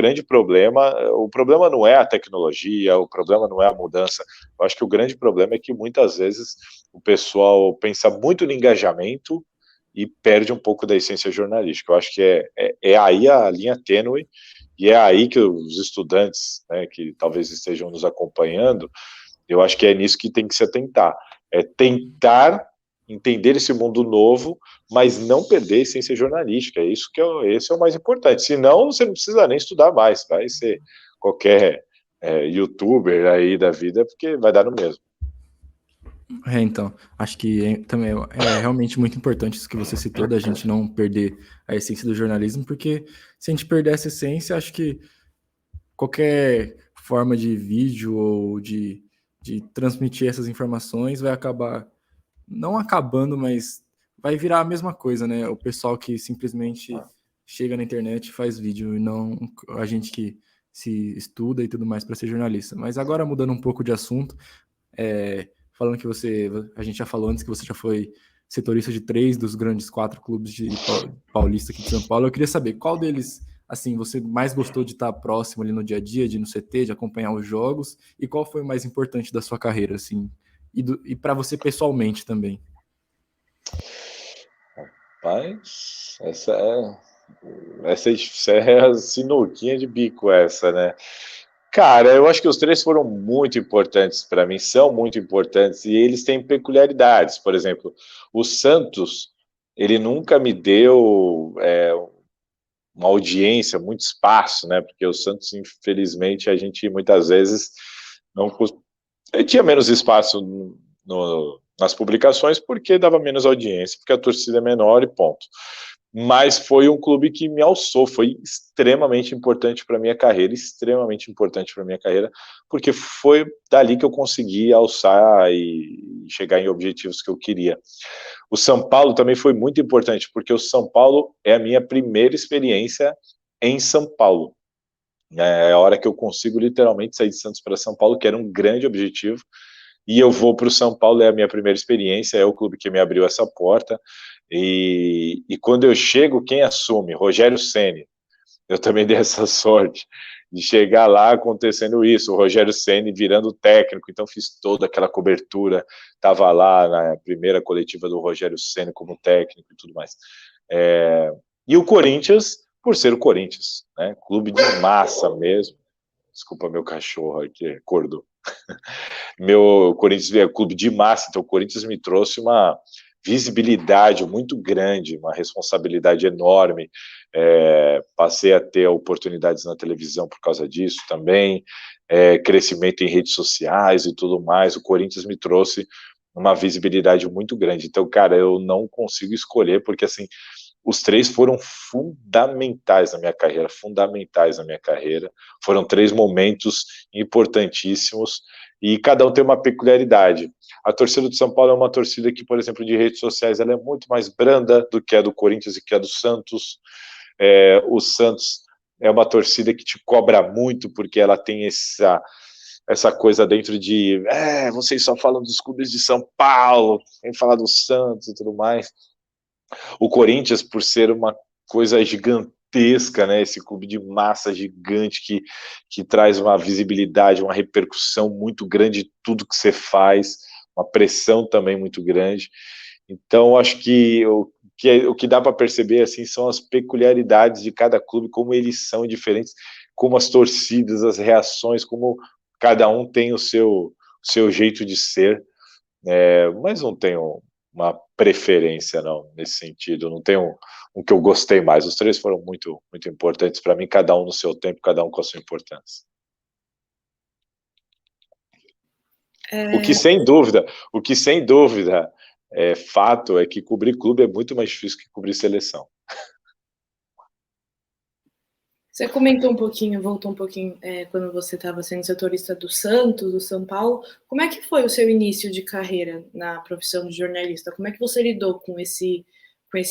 problema não é a tecnologia, o problema não é a mudança. Eu acho que o grande problema é que muitas vezes o pessoal pensa muito no engajamento e perde um pouco da essência jornalística. Eu acho que é aí a linha tênue e é aí que os estudantes, né, que talvez estejam nos acompanhando, eu acho que é nisso que tem que se atentar. É tentar entender esse mundo novo, mas não perder a essência jornalística. É isso que esse é o mais importante. Senão, você não precisa nem estudar mais. Vai ser qualquer youtuber aí da vida, porque vai dar no mesmo. Então, acho que também é realmente muito importante isso que você citou, da gente não perder a essência do jornalismo, porque se a gente perder essa essência, acho que qualquer forma de vídeo ou de transmitir essas informações vai acabar, não acabando, mas vai virar a mesma coisa, né? O pessoal que simplesmente chega na internet e faz vídeo, e não a gente que se estuda e tudo mais para ser jornalista. Mas agora, mudando um pouco de assunto, falando que a gente já falou antes que você já foi setorista de 3 dos grandes 4 clubes de paulista aqui de São Paulo. Eu queria saber qual deles, assim, você mais gostou de estar próximo ali no dia a dia, de ir no CT, de acompanhar os jogos, e qual foi o mais importante da sua carreira, assim, e para você pessoalmente também? Mas essa é a sinuquinha de bico essa, né? Cara, eu acho que os três foram muito importantes para mim, são muito importantes, e eles têm peculiaridades. Por exemplo, o Santos, ele nunca me deu uma audiência, muito espaço, né? Porque o Santos, infelizmente, a gente muitas vezes não ele tinha menos espaço nas publicações porque dava menos audiência, porque a torcida é menor e ponto. Mas foi um clube que me alçou, foi extremamente importante para minha carreira, extremamente importante para minha carreira, porque foi dali que eu consegui alçar e chegar em objetivos que eu queria. O São Paulo também foi muito importante, porque o São Paulo é a minha primeira experiência em São Paulo. É a hora que eu consigo literalmente sair de Santos para São Paulo, que era um grande objetivo, e eu vou para o São Paulo, é a minha primeira experiência, é o clube que me abriu essa porta, e quando eu chego, quem assume? Rogério Ceni. Eu também dei essa sorte de chegar lá acontecendo isso, o Rogério Ceni virando técnico, então fiz toda aquela cobertura, estava lá na primeira coletiva do Rogério Ceni como técnico e tudo mais. E o Corinthians, por ser o Corinthians, né? Clube de massa mesmo. Desculpa meu cachorro aqui, acordou. Meu Corinthians é clube de massa, então o Corinthians me trouxe uma visibilidade muito grande, uma responsabilidade enorme. Passei a ter oportunidades na televisão por causa disso também, crescimento em redes sociais e tudo mais. O Corinthians me trouxe uma visibilidade muito grande. Então, cara, eu não consigo escolher, porque assim, os três foram fundamentais na minha carreira, fundamentais na minha carreira. Foram 3 momentos importantíssimos e cada um tem uma peculiaridade. A torcida do São Paulo é uma torcida que, por exemplo, de redes sociais, ela é muito mais branda do que a do Corinthians e que a do Santos. O Santos é uma torcida que te cobra muito porque ela tem essa coisa dentro de vocês só falam dos clubes de São Paulo, vem falar do Santos e tudo mais. O Corinthians, por ser uma coisa gigantesca, né, esse clube de massa gigante que traz uma visibilidade, uma repercussão muito grande de tudo que você faz, uma pressão também muito grande. Então, acho que o que dá para perceber assim são as peculiaridades de cada clube, como eles são diferentes, como as torcidas, as reações, como cada um tem o seu jeito de ser, mas não tenho uma preferência não nesse sentido, não tenho um que eu gostei mais. Os três foram muito muito importantes para mim, cada um no seu tempo, cada um com a sua importância. O que sem dúvida é fato é que cobrir clube é muito mais difícil que cobrir seleção. Você comentou um pouquinho, voltou um pouquinho, quando você estava sendo setorista do Santos, do São Paulo. Como é que foi o seu início de carreira na profissão de jornalista? Como é que você lidou com esse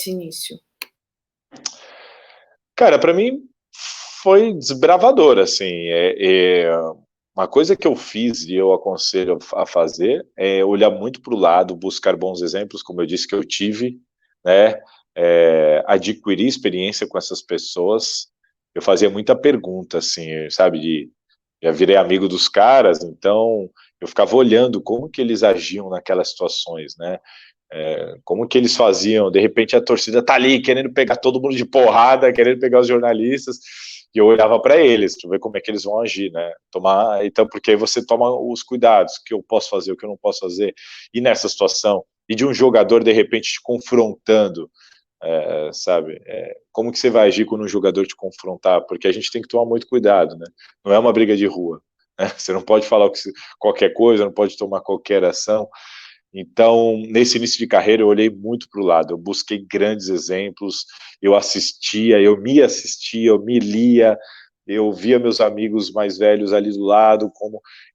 início? Cara, para mim foi desbravador, assim. Uma coisa que eu fiz e eu aconselho a fazer é olhar muito para o lado, buscar bons exemplos, como eu disse que eu tive, né? Adquirir experiência com essas pessoas. Eu fazia muita pergunta, assim, sabe? Já virei amigo dos caras, então eu ficava olhando como que eles agiam naquelas situações, né? Como que eles faziam, de repente a torcida tá ali querendo pegar todo mundo de porrada, querendo pegar os jornalistas, e eu olhava para eles, para ver como é que eles vão agir, né? Então, porque aí você toma os cuidados, o que eu posso fazer, o que eu não posso fazer, e nessa situação, e de um jogador de repente te confrontando, sabe? Como que você vai agir quando um jogador te confrontar? Porque a gente tem que tomar muito cuidado, né? Não é uma briga de rua, né? Você não pode falar qualquer coisa, não pode tomar qualquer ação. Então, nesse início de carreira, eu olhei muito para o lado, eu busquei grandes exemplos, eu assistia, eu me lia, eu via meus amigos mais velhos ali do lado,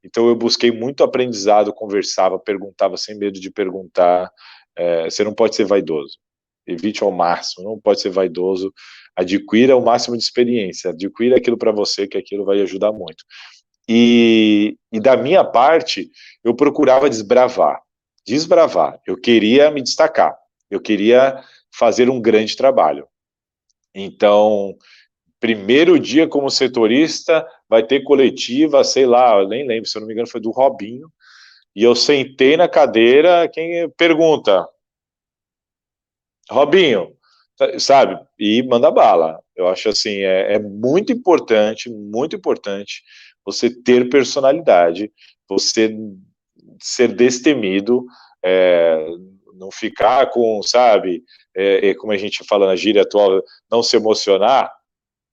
então eu busquei muito aprendizado, conversava, perguntava sem medo de perguntar. Você não pode ser vaidoso, evite ao máximo, não pode ser vaidoso, adquira o máximo de experiência, adquira aquilo para você, que aquilo vai ajudar muito. E da minha parte, eu procurava desbravar, eu queria me destacar, eu queria fazer um grande trabalho. Então, primeiro dia como setorista, vai ter coletiva, sei lá, eu nem lembro, se eu não me engano foi do Robinho, e eu sentei na cadeira, quem pergunta? Robinho, sabe? E manda bala. Eu acho assim, é muito importante você ter personalidade, você ser destemido, não ficar com, sabe, como a gente fala na gíria atual, não se emocionar.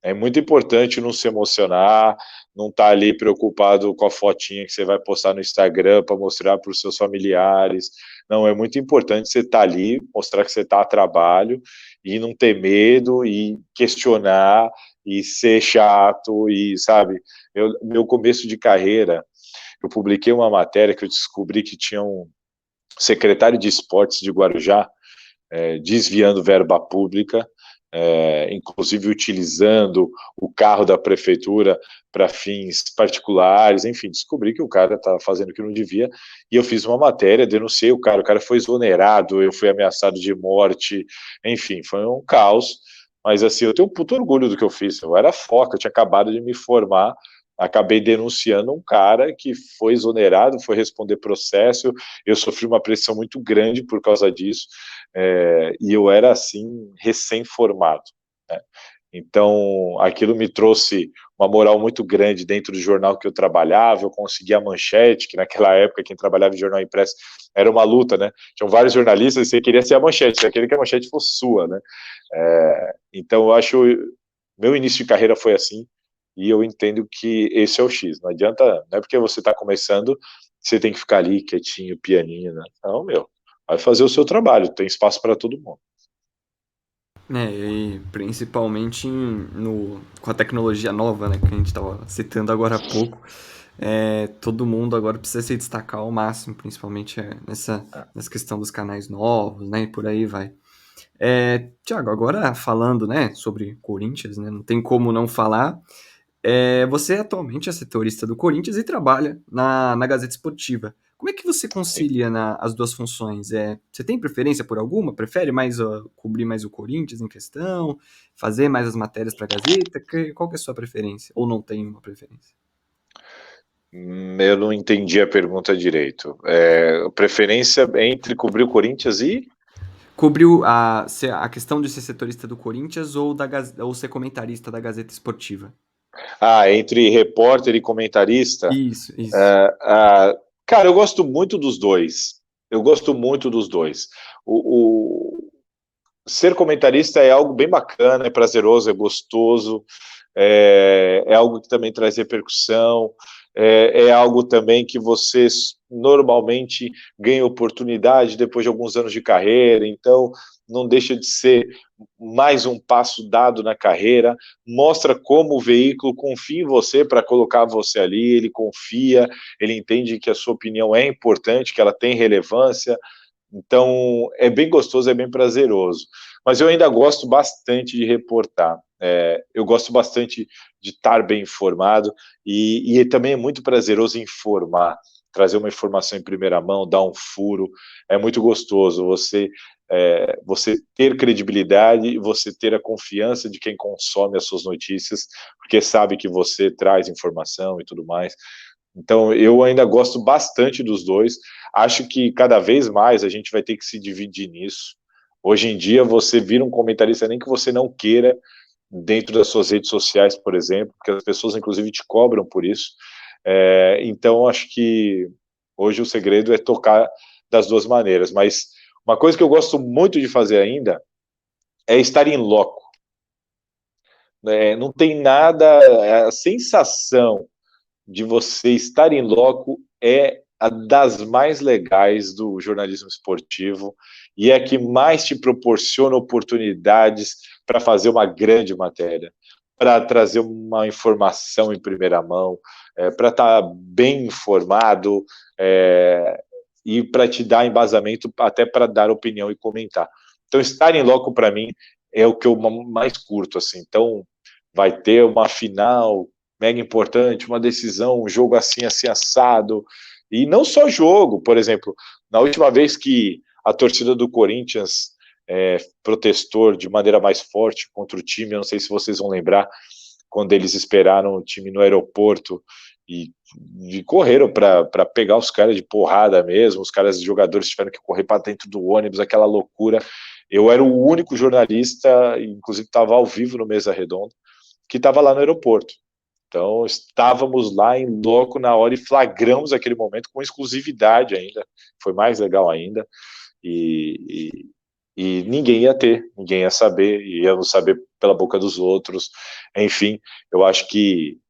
É muito importante não se emocionar, não estar ali preocupado com a fotinha que você vai postar no Instagram para mostrar para os seus familiares. Não, é muito importante você estar ali, mostrar que você está a trabalho e não ter medo e questionar e ser chato e, sabe, meu começo de carreira, eu publiquei uma matéria que eu descobri que tinha um secretário de esportes de Guarujá desviando verba pública, inclusive utilizando o carro da prefeitura para fins particulares, enfim, descobri que o cara estava fazendo o que não devia, e eu fiz uma matéria, denunciei o cara foi exonerado, eu fui ameaçado de morte, enfim, foi um caos, mas assim, eu tenho um puto orgulho do que eu fiz, eu era foca, eu tinha acabado de me formar, acabei denunciando um cara que foi exonerado, foi responder processo, eu sofri uma pressão muito grande por causa disso, e eu era assim, recém-formado, né? Então, aquilo me trouxe uma moral muito grande dentro do jornal que eu trabalhava, eu consegui a manchete, que naquela época quem trabalhava em jornal impresso era uma luta, né? Tinham vários jornalistas e você queria ser a manchete, você queria que a manchete fosse sua, né? Então, eu acho, meu início de carreira foi assim, e eu entendo que esse é o X, não adianta, não é porque você está começando, você tem que ficar ali quietinho, pianinho, né? Não, vai fazer o seu trabalho, tem espaço para todo mundo. E principalmente com a tecnologia nova, né, que a gente estava citando agora há pouco, todo mundo agora precisa se destacar ao máximo, principalmente nessa questão dos canais novos, né, e por aí vai. Thiago, agora falando, né, sobre Corinthians, né, não tem como não falar, você atualmente é setorista do Corinthians e trabalha na Gazeta Esportiva. Como é que você concilia as duas funções? Você tem preferência por alguma? Prefere mais cobrir mais o Corinthians em questão? Fazer mais as matérias para a Gazeta? Qual que é a sua preferência? Ou não tem uma preferência? Eu não entendi a pergunta direito. Preferência entre cobrir o Corinthians e? cobriu a questão de ser setorista do Corinthians ou ser comentarista da Gazeta Esportiva? Entre repórter e comentarista, Isso. cara, eu gosto muito dos dois. Eu gosto muito dos dois. Ser comentarista é algo bem bacana, é prazeroso, é gostoso, é algo que também traz repercussão, é algo também que você normalmente ganha oportunidade depois de alguns anos de carreira, então não deixa de ser mais um passo dado na carreira, mostra como o veículo confia em você para colocar você ali, ele confia, ele entende que a sua opinião é importante, que ela tem relevância, então é bem gostoso, é bem prazeroso. Mas eu ainda gosto bastante de reportar. Eu gosto bastante de estar bem informado e também é muito prazeroso informar, trazer uma informação em primeira mão, dar um furo. É muito gostoso você ter credibilidade e você ter a confiança de quem consome as suas notícias, porque sabe que você traz informação e tudo mais. Então, eu ainda gosto bastante dos dois. Acho que cada vez mais a gente vai ter que se dividir nisso. Hoje em dia, você vira um comentarista nem que você não queira, dentro das suas redes sociais, por exemplo, porque as pessoas, inclusive, te cobram por isso. Então, acho que hoje o segredo é tocar das duas maneiras. Mas uma coisa que eu gosto muito de fazer ainda é estar em loco. Não tem nada, a sensação de você estar em loco é a das mais legais do jornalismo esportivo e é a que mais te proporciona oportunidades para fazer uma grande matéria, para trazer uma informação em primeira mão, para estar bem informado e para te dar embasamento até para dar opinião e comentar. Então, estar em loco, para mim, é o que eu mais curto. Assim. Então, vai ter uma final mega importante, uma decisão, um jogo assim, assim, assado. E não só jogo, por exemplo, na última vez que a torcida do Corinthians protestou de maneira mais forte contra o time, eu não sei se vocês vão lembrar, quando eles esperaram o time no aeroporto e correram para pegar os caras de porrada mesmo, os jogadores tiveram que correr para dentro do ônibus, aquela loucura. Eu era o único jornalista, inclusive estava ao vivo no Mesa Redonda, que estava lá no aeroporto. Então, estávamos lá em loco na hora e flagramos aquele momento com exclusividade ainda. Foi mais legal ainda. E ninguém ninguém ia saber, íamos saber pela boca dos outros. Enfim, eu acho que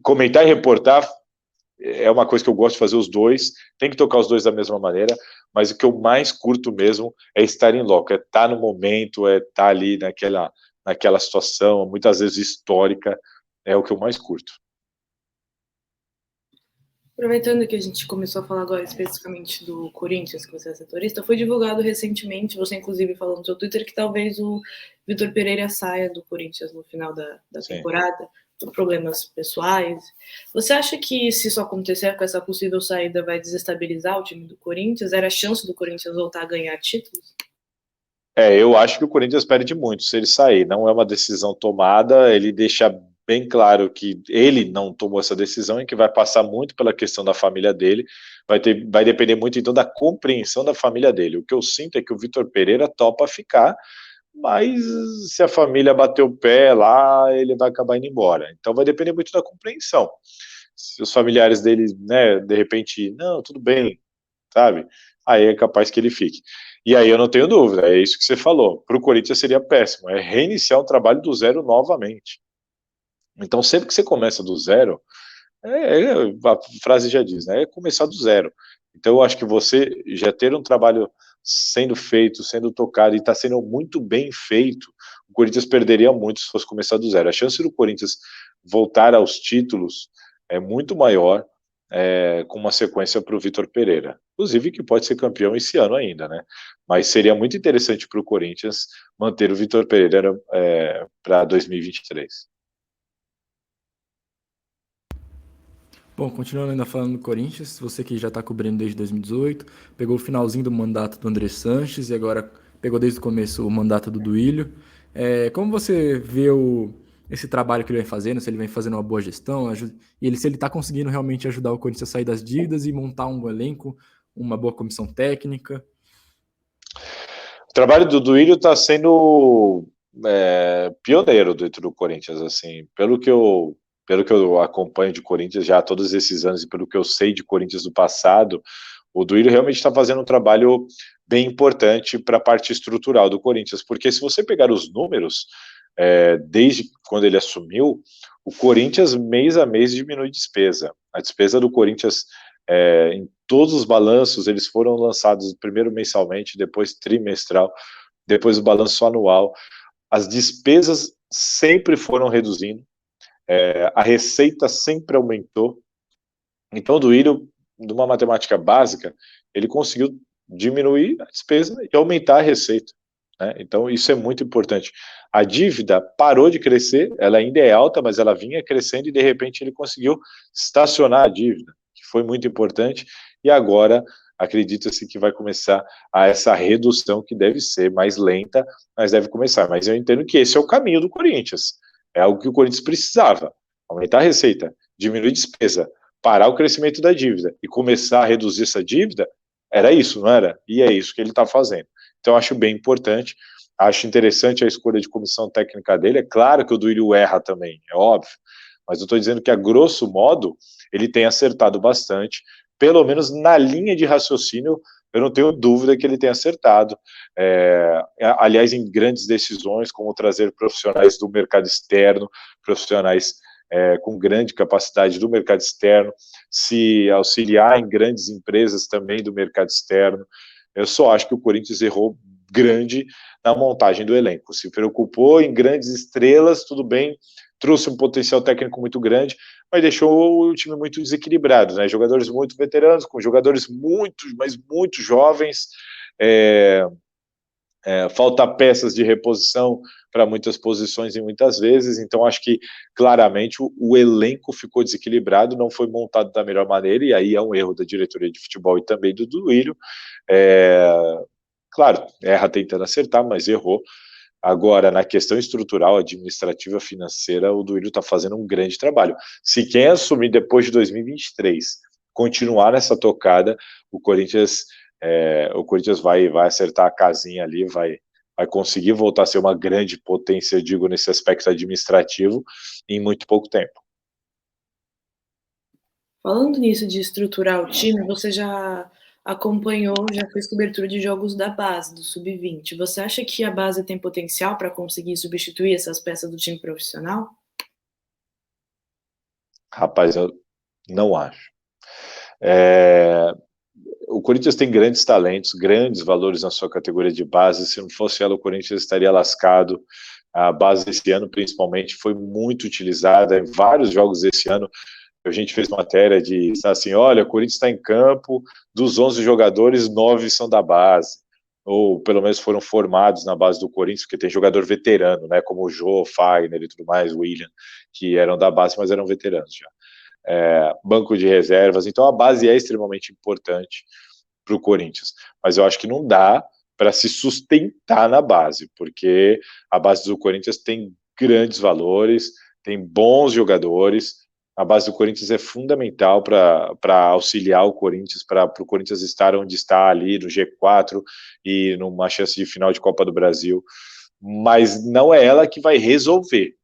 comentar e reportar é uma coisa que eu gosto de fazer os dois, tem que tocar os dois da mesma maneira, mas o que eu mais curto mesmo é estar em loco, é estar no momento, é estar ali naquela situação, muitas vezes histórica, é o que eu mais curto. Aproveitando que a gente começou a falar agora especificamente do Corinthians, que você é setorista, foi divulgado recentemente, você inclusive falou no seu Twitter, que talvez o Vitor Pereira saia do Corinthians no final da temporada, por problemas pessoais. Você acha que se isso acontecer com essa possível saída vai desestabilizar o time do Corinthians? Era a chance do Corinthians voltar a ganhar títulos? Eu acho que o Corinthians perde muito se ele sair. Não é uma decisão tomada, ele deixa bem claro que ele não tomou essa decisão e que vai passar muito pela questão da família dele, vai depender muito então da compreensão da família dele. O que eu sinto é que o Vitor Pereira topa ficar, mas se a família bater o pé lá, ele vai acabar indo embora. Então vai depender muito da compreensão. Se os familiares dele, né, de repente, não, tudo bem, sabe? Aí é capaz que ele fique. E aí eu não tenho dúvida, é isso que você falou. Para o Corinthians seria péssimo, é reiniciar um trabalho do zero novamente. Então, sempre que você começa do zero, a frase já diz, né? É começar do zero. Então, eu acho que você já ter um trabalho sendo feito, sendo tocado e está sendo muito bem feito, o Corinthians perderia muito se fosse começar do zero. A chance do Corinthians voltar aos títulos é muito maior com uma sequência para o Vitor Pereira. Inclusive que pode ser campeão esse ano ainda, né? Mas seria muito interessante para o Corinthians manter o Vitor Pereira para 2023. Bom, continuando ainda falando do Corinthians, você que já está cobrindo desde 2018, pegou o finalzinho do mandato do André Sanches e agora pegou desde o começo o mandato do Duílio. Como você vê esse trabalho que ele vem fazendo, se ele vem fazendo uma boa gestão, se ele está conseguindo realmente ajudar o Corinthians a sair das dívidas e montar um elenco, uma boa comissão técnica? trabalho do Duílio está sendo pioneiro dentro do Corinthians, assim, pelo que eu acompanho de Corinthians já há todos esses anos e pelo que eu sei de Corinthians do passado, o Duílio realmente está fazendo um trabalho bem importante para a parte estrutural do Corinthians, porque se você pegar os números, desde quando ele assumiu, o Corinthians mês a mês diminui despesa. A despesa do Corinthians em todos os balanços, eles foram lançados primeiro mensalmente, depois trimestral, depois o balanço anual. As despesas sempre foram reduzindo, a receita sempre aumentou. Então, o Duílio, de uma matemática básica, ele conseguiu diminuir a despesa e aumentar a receita. Né? Então, isso é muito importante. A dívida parou de crescer, ela ainda é alta, mas ela vinha crescendo e, de repente, ele conseguiu estacionar a dívida, que foi muito importante, e agora acredita-se que vai começar essa redução, que deve ser mais lenta, mas deve começar. Mas eu entendo que esse é o caminho do Corinthians. É algo que o Corinthians precisava. Aumentar a receita, diminuir a despesa, parar o crescimento da dívida e começar a reduzir essa dívida, era isso, não era? E é isso que ele está fazendo. Então, acho bem importante, acho interessante a escolha de comissão técnica dele. É claro que o Duílio erra também, é óbvio, mas eu estou dizendo que, a grosso modo, ele tem acertado bastante, pelo menos na linha de raciocínio, eu não tenho dúvida que ele tem acertado. Aliás, em grandes decisões, como trazer profissionais do mercado externo, profissionais com grande capacidade do mercado externo, se auxiliar em grandes empresas também do mercado externo. Eu só acho que o Corinthians errou grande na montagem do elenco. Se preocupou em grandes estrelas, tudo bem, trouxe um potencial técnico muito grande, mas deixou o time muito desequilibrado, né? Jogadores muito veteranos, com jogadores muito, mas muito jovens, falta peças de reposição para muitas posições e muitas vezes, então acho que claramente o elenco ficou desequilibrado, não foi montado da melhor maneira, e aí é um erro da diretoria de futebol e também do Duílio. Claro, erra tentando acertar, mas errou. Agora, na questão estrutural, administrativa, financeira, o Duílio está fazendo um grande trabalho. Se quem assumir depois de 2023 continuar nessa tocada, o Corinthians vai acertar a casinha ali, vai conseguir voltar a ser uma grande potência, eu digo, nesse aspecto administrativo, em muito pouco tempo. Falando nisso de estruturar o time, você já acompanhou, já fez cobertura de jogos da base, do Sub-20. Você acha que a base tem potencial para conseguir substituir essas peças do time profissional? Rapaz, eu não acho. O Corinthians tem grandes talentos, grandes valores na sua categoria de base. Se não fosse ela, o Corinthians estaria lascado. A base esse ano, principalmente, foi muito utilizada em vários jogos esse ano. A gente fez matéria de assim, olha, o Corinthians está em campo, dos 11 jogadores, 9 são da base, ou pelo menos foram formados na base do Corinthians, porque tem jogador veterano, né, como o Jô, Fagner e tudo mais, o William, que eram da base, mas eram veteranos já. Banco de reservas, então a base é extremamente importante para o Corinthians, mas eu acho que não dá para se sustentar na base, porque a base do Corinthians tem grandes valores, tem bons jogadores. A base do Corinthians é fundamental para auxiliar o Corinthians, para o Corinthians estar onde está ali no G4 e numa chance de final de Copa do Brasil, mas não é ela que vai resolver,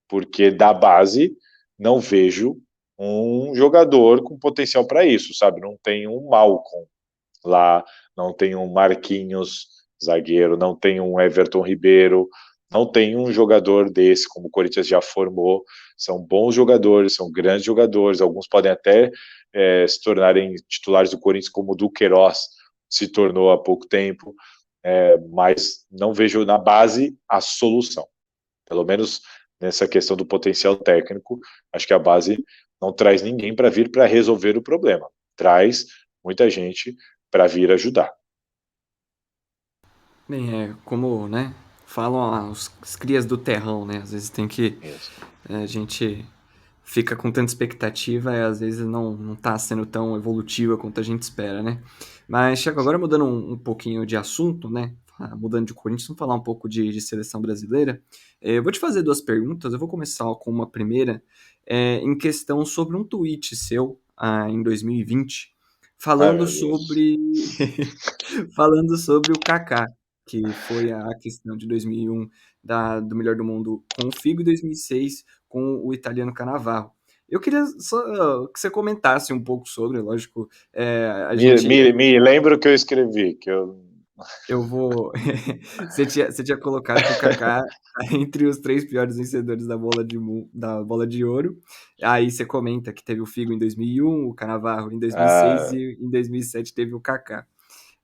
porque da base não vejo um jogador com potencial para isso, sabe? Não tem um Malcom lá, não tem um Marquinhos, zagueiro, não tem um Everton Ribeiro, não tem um jogador desse, como o Corinthians já formou. São bons jogadores, são grandes jogadores, alguns podem até se tornarem titulares do Corinthians, como o Duqueiroz se tornou há pouco tempo, mas não vejo na base a solução. Pelo menos nessa questão do potencial técnico, acho que a base não traz ninguém para vir para resolver o problema. Traz muita gente para vir ajudar. Bem, como, né, falam os crias do terrão, né? Às vezes tem que... a gente fica com tanta expectativa e às vezes não tá sendo tão evolutiva quanto a gente espera, né? Mas, Thiago, agora mudando um pouquinho de assunto, né? Mudando de Corinthians, vamos falar um pouco de seleção brasileira. Eu vou te fazer duas perguntas. Eu vou começar com uma primeira, em questão sobre um tweet seu em 2020, falando sobre falando sobre o Kaká. que foi a questão de 2001 do melhor do mundo com o Figo e 2006 com o italiano Cannavaro. Eu queria só que você comentasse um pouco sobre, lógico, a gente... Me lembro que eu escrevi, que Eu vou... Você tinha colocado que o Kaká tá entre os 3 piores vencedores da bola de ouro. Aí você comenta que teve o Figo em 2001, o Cannavaro em 2006 ah, e em 2007 teve o Kaká.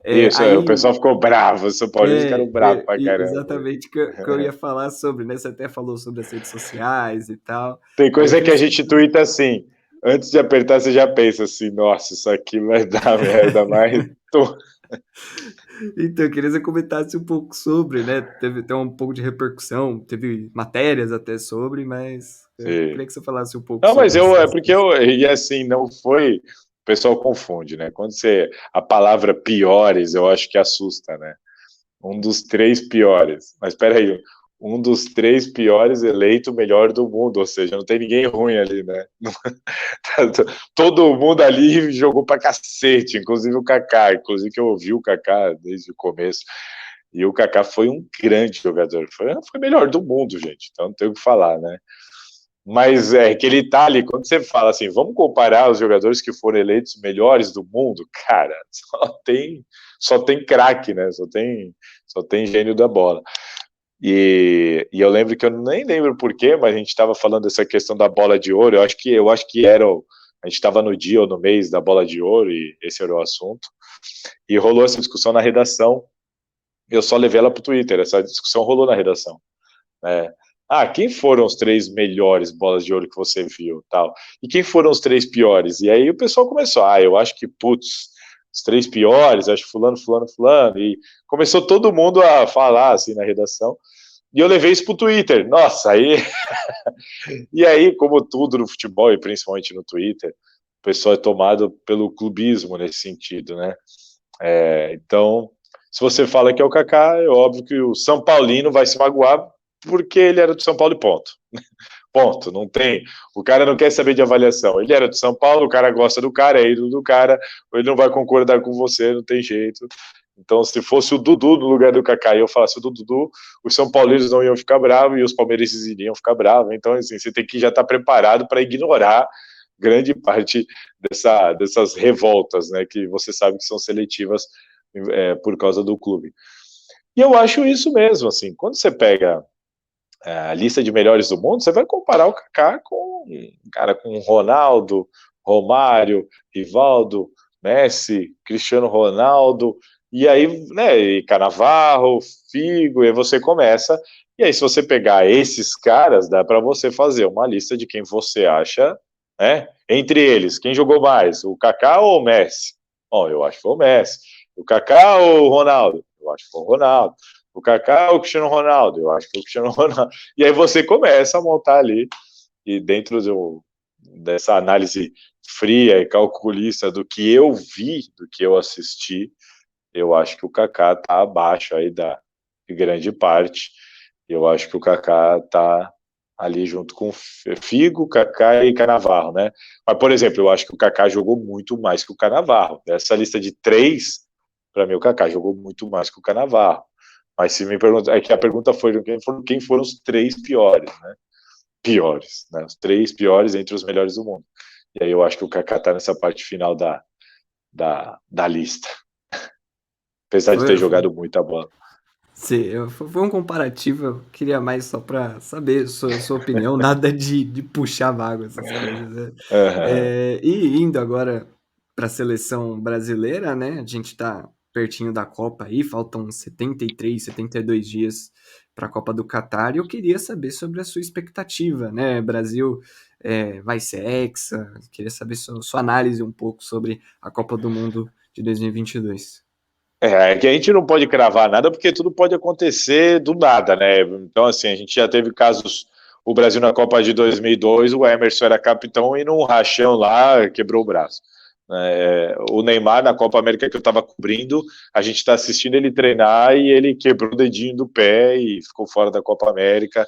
isso, o Aí, pessoal ficou bravo, os São Paulinos ficaram bravos pra caramba. exatamente que eu ia falar sobre, né? Você até falou sobre as redes sociais e tal. Tem Aí eu coisa que queria a gente tuita assim, antes de apertar você já pensa assim, nossa, isso aqui vai dar merda, mas... Então, eu queria que você comentasse um pouco sobre, né? Teve até um pouco de repercussão, teve matérias até sobre, mas eu Sim. queria que você falasse um pouco Não, mas sobre é essa porque e assim, não foi, o pessoal confunde, né? Quando a palavra piores, eu acho que assusta, né? Um dos 3 piores, mas peraí, um dos 3 piores eleito o melhor do mundo, ou seja, não tem ninguém ruim ali, né? Todo mundo ali jogou pra cacete, inclusive o Kaká, inclusive que eu ouvi o Kaká desde o começo, e o Kaká foi um grande jogador, foi melhor do mundo, gente, então não tenho o que falar, né? Mas é que ele tá ali, quando você fala assim, vamos comparar os jogadores que foram eleitos melhores do mundo, cara, só tem craque, né? Só tem gênio da bola. E eu lembro que eu nem lembro porquê, mas a gente estava falando dessa questão da bola de ouro. Eu acho que a gente estava no dia ou no mês da bola de ouro e esse era o assunto. E rolou essa discussão na redação. Eu só levei ela para o Twitter. Essa discussão rolou na redação, né? Quem foram os 3 melhores bolas de ouro que você viu, tal? E quem foram os 3 piores? E aí o pessoal começou, eu acho que, putz, os 3 piores, acho que fulano, fulano, fulano, e começou todo mundo a falar, assim, na redação, e eu levei isso pro Twitter, nossa, aí... E aí, como tudo no futebol, e principalmente no Twitter, o pessoal é tomado pelo clubismo nesse sentido, né? Então, se você fala que é o Kaká, é óbvio que o São Paulino vai se magoar porque ele era do São Paulo e ponto. Ponto, não tem. O cara não quer saber de avaliação. Ele era do São Paulo, o cara gosta do cara, é ídolo do cara, ele não vai concordar com você, não tem jeito. Então, se fosse o Dudu no lugar do Kaká e eu falasse o Dudu, os São Paulinos não iam ficar bravos e os palmeirenses iriam ficar bravos. Então, assim, você tem que já estar preparado para ignorar grande parte dessas revoltas, né, que você sabe que são seletivas por causa do clube. E eu acho isso mesmo, assim, quando você pega a lista de melhores do mundo, você vai comparar o Kaká com Ronaldo, Romário, Rivaldo, Messi, Cristiano Ronaldo, e aí, né, e Cannavaro, Figo, e aí você começa, e aí se você pegar esses caras, dá para você fazer uma lista de quem você acha, né, entre eles, quem jogou mais, o Kaká ou o Messi? Bom, eu acho que foi o Messi. O Kaká ou o Ronaldo? Eu acho que foi o Ronaldo. O Kaká ou o Cristiano Ronaldo? Eu acho que foi o Cristiano Ronaldo. E aí você começa a montar ali, e dentro dessa análise fria e calculista do que eu vi, do que eu assisti, eu acho que o Kaká está abaixo aí de grande parte. Eu acho que o Kaká está ali junto com Figo, Kaká e Cannavaro, né? Mas, por exemplo, eu acho que o Kaká jogou muito mais que o Cannavaro. Nessa lista de 3, para mim o Kaká jogou muito mais que o Cannavaro. Mas se me pergunta, é que a pergunta foi quem foram os 3 piores, né? Piores, né? Os 3 piores entre os melhores do mundo. E aí eu acho que o Kaká tá nessa parte final da lista. Apesar de ter jogado muita bola. Sim, foi um comparativo, eu queria mais só para saber sua opinião, nada de puxar vago, essas coisas, né? E indo agora para a seleção brasileira, né? A gente está pertinho da Copa aí, faltam 73, 72 dias para a Copa do Catar, e eu queria saber sobre a sua expectativa, né? Brasil vai ser hexa, queria saber sua análise um pouco sobre a Copa do Mundo de 2022. É que a gente não pode cravar nada porque tudo pode acontecer do nada, né? Então, assim, a gente já teve casos. O Brasil na Copa de 2002, o Emerson era capitão e num rachão lá quebrou o braço. O Neymar na Copa América que eu estava cobrindo, a gente está assistindo ele treinar e ele quebrou o dedinho do pé e ficou fora da Copa América.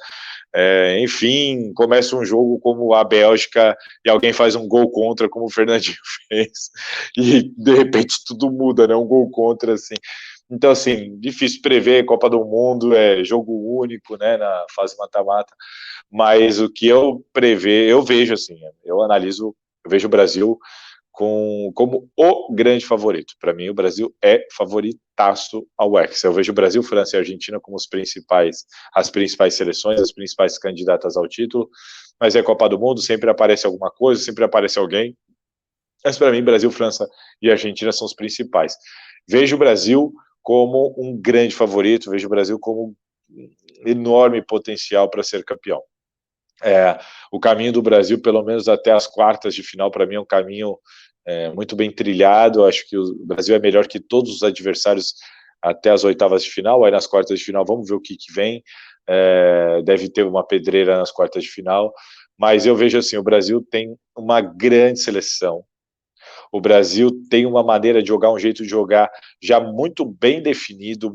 Enfim, começa um jogo como a Bélgica e alguém faz um gol contra, como o Fernandinho fez, e de repente tudo muda, né? Um gol contra, assim. Então, assim, difícil prever. Copa do Mundo é jogo único, né, na fase mata-mata. Mas o que eu eu vejo assim, eu analiso, eu vejo o Brasil como o grande favorito. Para mim, o Brasil é favoritaço ao Hexa. Eu vejo o Brasil, França e Argentina como as principais seleções, as principais candidatas ao título. Mas é Copa do Mundo, sempre aparece alguma coisa, sempre aparece alguém. Mas para mim, Brasil, França e Argentina são os principais. Vejo o Brasil como um grande favorito, vejo o Brasil como um enorme potencial para ser campeão. O caminho do Brasil, pelo menos até as quartas de final, para mim é um caminho muito bem trilhado. Acho que o Brasil é melhor que todos os adversários até as oitavas de final. Aí nas quartas de final, vamos ver o que vem. Deve ter uma pedreira nas quartas de final. Mas eu vejo assim, o Brasil tem uma grande seleção. O Brasil tem uma maneira de jogar, um jeito de jogar já muito bem definido,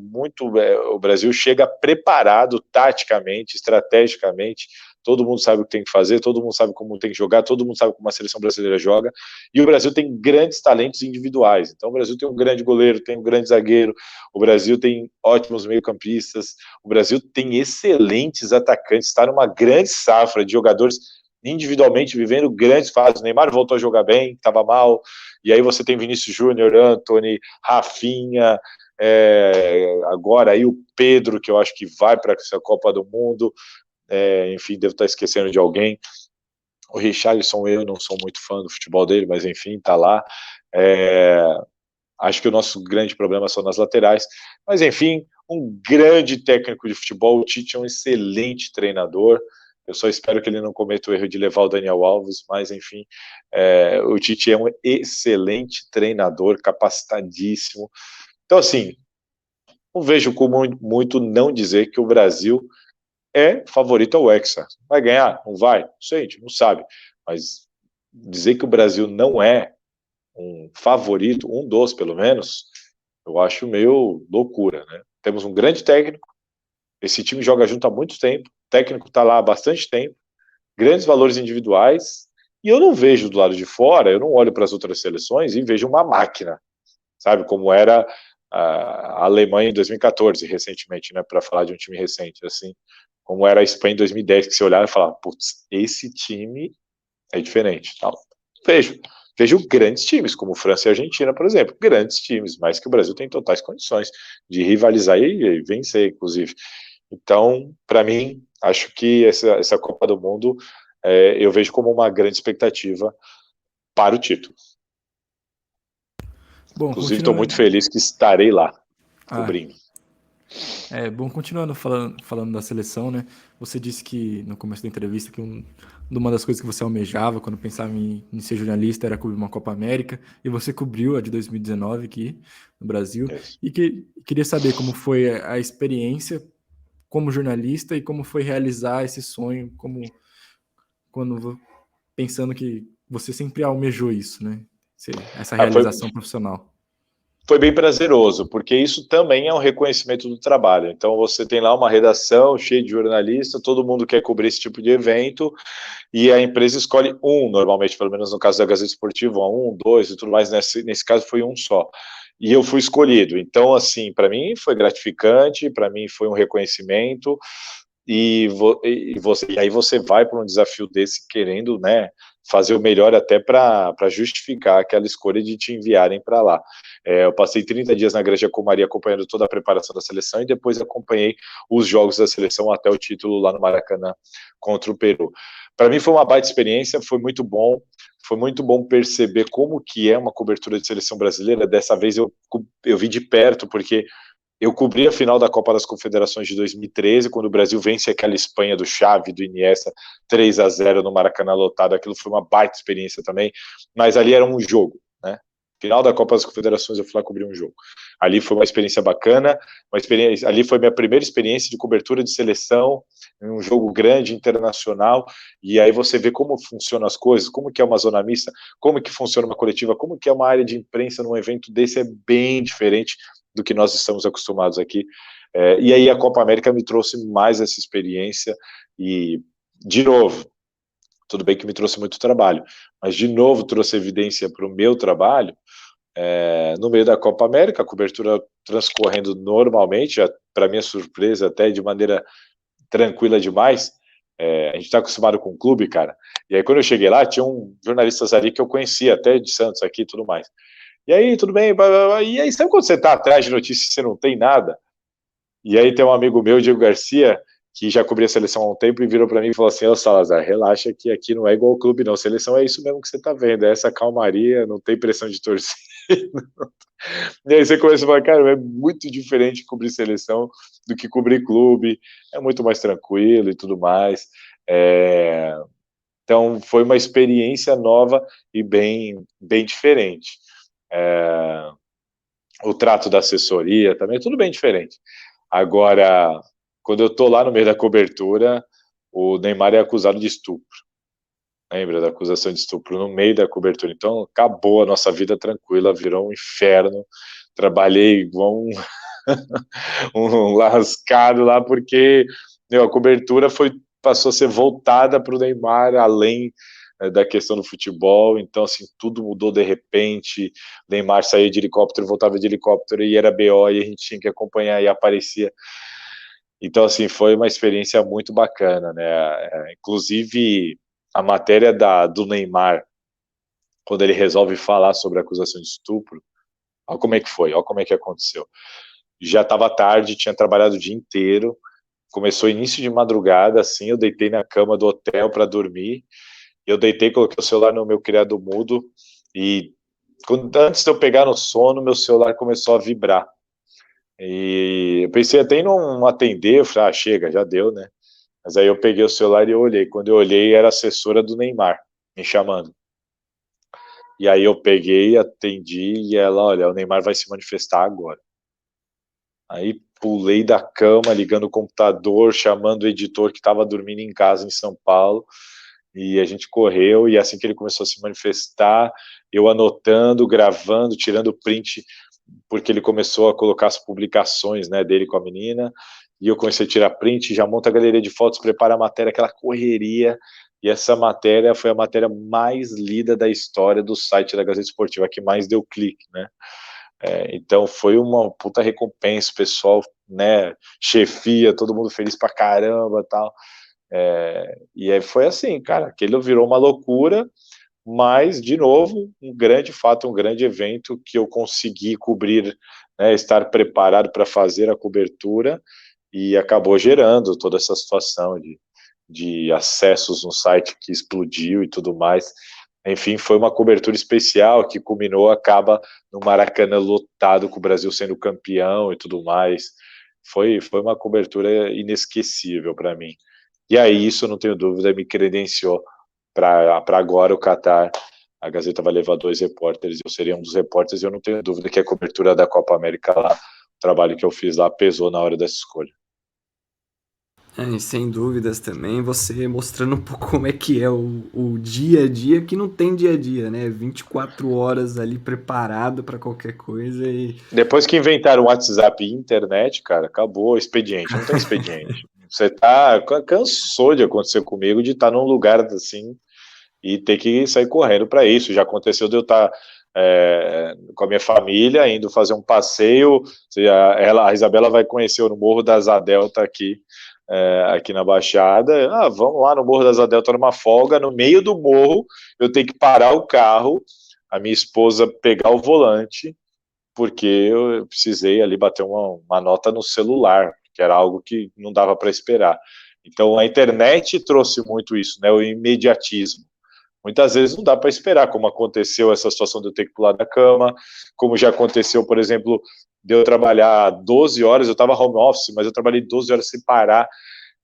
o Brasil chega preparado taticamente, estrategicamente, todo mundo sabe o que tem que fazer, todo mundo sabe como tem que jogar, todo mundo sabe como a seleção brasileira joga, e o Brasil tem grandes talentos individuais. Então o Brasil tem um grande goleiro, tem um grande zagueiro, o Brasil tem ótimos meio-campistas, o Brasil tem excelentes atacantes, está numa grande safra de jogadores individualmente vivendo grandes fases. O Neymar voltou a jogar bem, estava mal, e aí você tem Vinícius Júnior, Antony, Rafinha, agora aí o Pedro, que eu acho que vai para essa Copa do Mundo, enfim, devo estar esquecendo de alguém. O Richarlison, eu não sou muito fã do futebol dele, mas enfim, tá lá. Acho que o nosso grande problema são nas laterais, mas enfim, um grande técnico de futebol. O Tite é um excelente treinador. Eu só espero que ele não cometa o erro de levar o Daniel Alves, mas enfim, o Tite é um excelente treinador, capacitadíssimo. Então, assim, não vejo como muito não dizer que o Brasil é favorito ao Hexa. Vai ganhar? Não vai? Não sei, a gente não sabe. Mas dizer que o Brasil não é um favorito, um dos pelo menos, eu acho meio loucura, né? Temos um grande técnico, esse time joga junto há muito tempo, o técnico está lá há bastante tempo, grandes valores individuais, e eu não vejo do lado de fora, eu não olho para as outras seleções e vejo uma máquina, sabe, como era a Alemanha em 2014, recentemente, né, para falar de um time recente, assim, como era a Espanha em 2010, que você olhava e falava, putz, esse time é diferente, tal. Vejo grandes times, como França e Argentina, por exemplo, grandes times, mas que o Brasil tem totais condições de rivalizar e vencer, inclusive. Então, para mim, acho que essa Copa do Mundo eu vejo como uma grande expectativa para o título. Bom, inclusive, estou muito feliz que estarei lá, cobrindo. Bom, continuando falando da seleção, né? Você disse que no começo da entrevista que uma das coisas que você almejava quando pensava em ser jornalista era cobrir uma Copa América, e você cobriu a de 2019 aqui no Brasil. Isso. E queria saber como foi a experiência como jornalista e como foi realizar esse sonho, pensando que você sempre almejou isso, né? Essa realização profissional. Foi bem prazeroso, porque isso também é um reconhecimento do trabalho. Então você tem lá uma redação cheia de jornalistas, todo mundo quer cobrir esse tipo de evento, e a empresa escolhe normalmente, pelo menos no caso da Gazeta Esportiva, 2 e tudo mais, nesse caso foi um só. E eu fui escolhido. Então, assim, para mim foi gratificante, para mim foi um reconhecimento, e aí você vai para um desafio desse querendo, né, fazer o melhor até para justificar aquela escolha de te enviarem para lá. Eu passei 30 dias na Granja Comari acompanhando toda a preparação da seleção e depois acompanhei os jogos da seleção até o título lá no Maracanã contra o Peru. Para mim foi uma baita experiência, foi muito bom perceber como que é uma cobertura de seleção brasileira. Dessa vez eu vi de perto, porque eu cobri a final da Copa das Confederações de 2013, quando o Brasil vence aquela Espanha do Xavi, do Iniesta, 3-0 no Maracanã lotado. Aquilo foi uma baita experiência também, mas ali era um jogo, né? Final da Copa das Confederações eu fui lá cobrir um jogo. Ali foi uma experiência bacana, ali foi minha primeira experiência de cobertura de seleção, em um jogo grande, internacional, e aí você vê como funcionam as coisas, como que é uma zona mista, como que funciona uma coletiva, como que é uma área de imprensa num evento desse, é bem diferente do que nós estamos acostumados aqui. E aí a Copa América me trouxe mais essa experiência e, de novo, tudo bem que me trouxe muito trabalho, mas de novo trouxe evidência para o meu trabalho, no meio da Copa América, a cobertura transcorrendo normalmente, para minha surpresa, até de maneira tranquila demais. A gente está acostumado com o clube, cara. E aí, quando eu cheguei lá, tinha jornalistas ali que eu conhecia, até de Santos aqui e tudo mais. E aí, tudo bem? E aí, sabe quando você tá atrás de notícias e você não tem nada? E aí tem um amigo meu, Diego Garcia, que já cobria a seleção há um tempo e virou para mim e falou assim: ô Salazar, relaxa que aqui não é igual ao clube, não. Seleção é isso mesmo que você tá vendo, é essa calmaria, não tem pressão de torcida. E aí você começa a falar, cara, é muito diferente cobrir seleção do que cobrir clube, é muito mais tranquilo e tudo mais. Então foi uma experiência nova e bem diferente. O trato da assessoria também, tudo bem diferente. Agora, quando eu tô lá no meio da cobertura, o Neymar é acusado de estupro. Lembra da acusação de estupro no meio da cobertura? Então, acabou a nossa vida tranquila, virou um inferno. Trabalhei igual um lascado lá, porque a cobertura passou a ser voltada para o Neymar, além da questão do futebol. Então, assim, tudo mudou de repente. Neymar saía de helicóptero, voltava de helicóptero, e era BO, e a gente tinha que acompanhar, e aparecia. Então, assim, foi uma experiência muito bacana, né? Inclusive, a matéria do Neymar, quando ele resolve falar sobre a acusação de estupro, olha como é que foi, olha como é que aconteceu. Já estava tarde, tinha trabalhado o dia inteiro, começou início de madrugada, assim, eu deitei na cama do hotel para dormir, eu deitei, coloquei o celular no meu criado mudo, e antes de eu pegar no sono, meu celular começou a vibrar. E eu pensei até em não atender, eu falei, chega, já deu, né? Mas aí eu peguei o celular e eu olhei. Quando eu olhei, era a assessora do Neymar me chamando. E aí eu peguei, atendi, e ela, olha, o Neymar vai se manifestar agora. Aí pulei da cama, ligando o computador, chamando o editor que estava dormindo em casa em São Paulo, e a gente correu, e assim que ele começou a se manifestar, eu anotando, gravando, tirando print, porque ele começou a colocar as publicações, né, dele com a menina, e eu comecei a tirar print, já monta a galeria de fotos, prepara a matéria, aquela correria, e essa matéria foi a matéria mais lida da história do site da Gazeta Esportiva, que mais deu clique, né? Então foi uma puta recompensa, pessoal, né, chefia, todo mundo feliz pra caramba, tal. E aí foi assim, cara, aquilo virou uma loucura, mas, de novo, um grande fato, um grande evento que eu consegui cobrir, né, estar preparado para fazer a cobertura, e acabou gerando toda essa situação de acessos no site que explodiu e tudo mais. Enfim, foi uma cobertura especial que culminou, acaba no Maracanã lotado, com o Brasil sendo campeão e tudo mais. Foi uma cobertura inesquecível para mim. E aí, isso, não tenho dúvida, me credenciou para agora o Catar. A Gazeta vai levar 2 repórteres, eu seria um dos repórteres, e eu não tenho dúvida que a cobertura da Copa América lá, o trabalho que eu fiz lá, pesou na hora dessa escolha. E sem dúvidas também, você mostrando um pouco como é que é o dia a dia, que não tem dia a dia, né? 24 horas ali preparado para qualquer coisa e... Depois que inventaram o WhatsApp e internet, cara, acabou o expediente, não tem expediente. Você cansou de acontecer comigo, de estar num lugar assim e ter que sair correndo para isso. Já aconteceu de eu estar com a minha família, indo fazer um passeio. A Isabela vai conhecer no Morro da Asa Delta aqui na Baixada. Vamos lá no Morro da Asa Delta numa folga. No meio do morro, eu tenho que parar o carro, a minha esposa pegar o volante, porque eu precisei ali bater uma nota no celular, que era algo que não dava para esperar. Então a internet trouxe muito isso, né, o imediatismo. Muitas vezes não dá para esperar, como aconteceu essa situação de eu ter que pular da cama, como já aconteceu, por exemplo, de eu trabalhar 12 horas, eu estava home office, mas eu trabalhei 12 horas sem parar,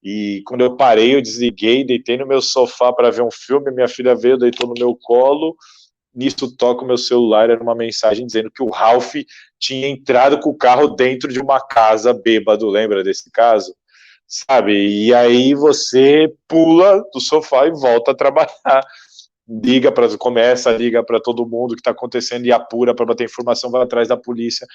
e quando eu parei, eu desliguei, deitei no meu sofá para ver um filme, minha filha veio, deitou no meu colo, nisso toca o meu celular, era uma mensagem dizendo que o Ralph tinha entrado com o carro dentro de uma casa bêbado, lembra desse caso? Sabe? E aí você pula do sofá e volta a trabalhar. Liga para todo mundo que está acontecendo e apura para bater informação, vai atrás da polícia.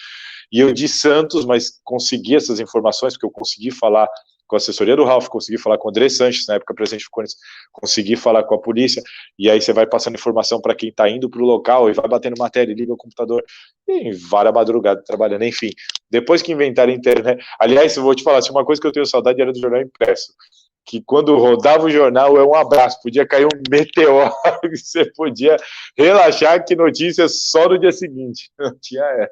E eu de Santos, mas consegui essas informações, porque eu consegui falar com a assessoria do Ralf, consegui falar com o André Sanches, na época presidente do Corinthians, consegui falar com a polícia, e aí você vai passando informação para quem está indo para o local, e vai batendo matéria, e liga o computador, e em várias madrugadas trabalhando, enfim. Depois que inventaram a internet, aliás, eu vou te falar, se uma coisa que eu tenho saudade era do jornal impresso, que quando rodava o jornal é um abraço, podia cair um meteoro, e você podia relaxar que notícias só no dia seguinte, não tinha essa.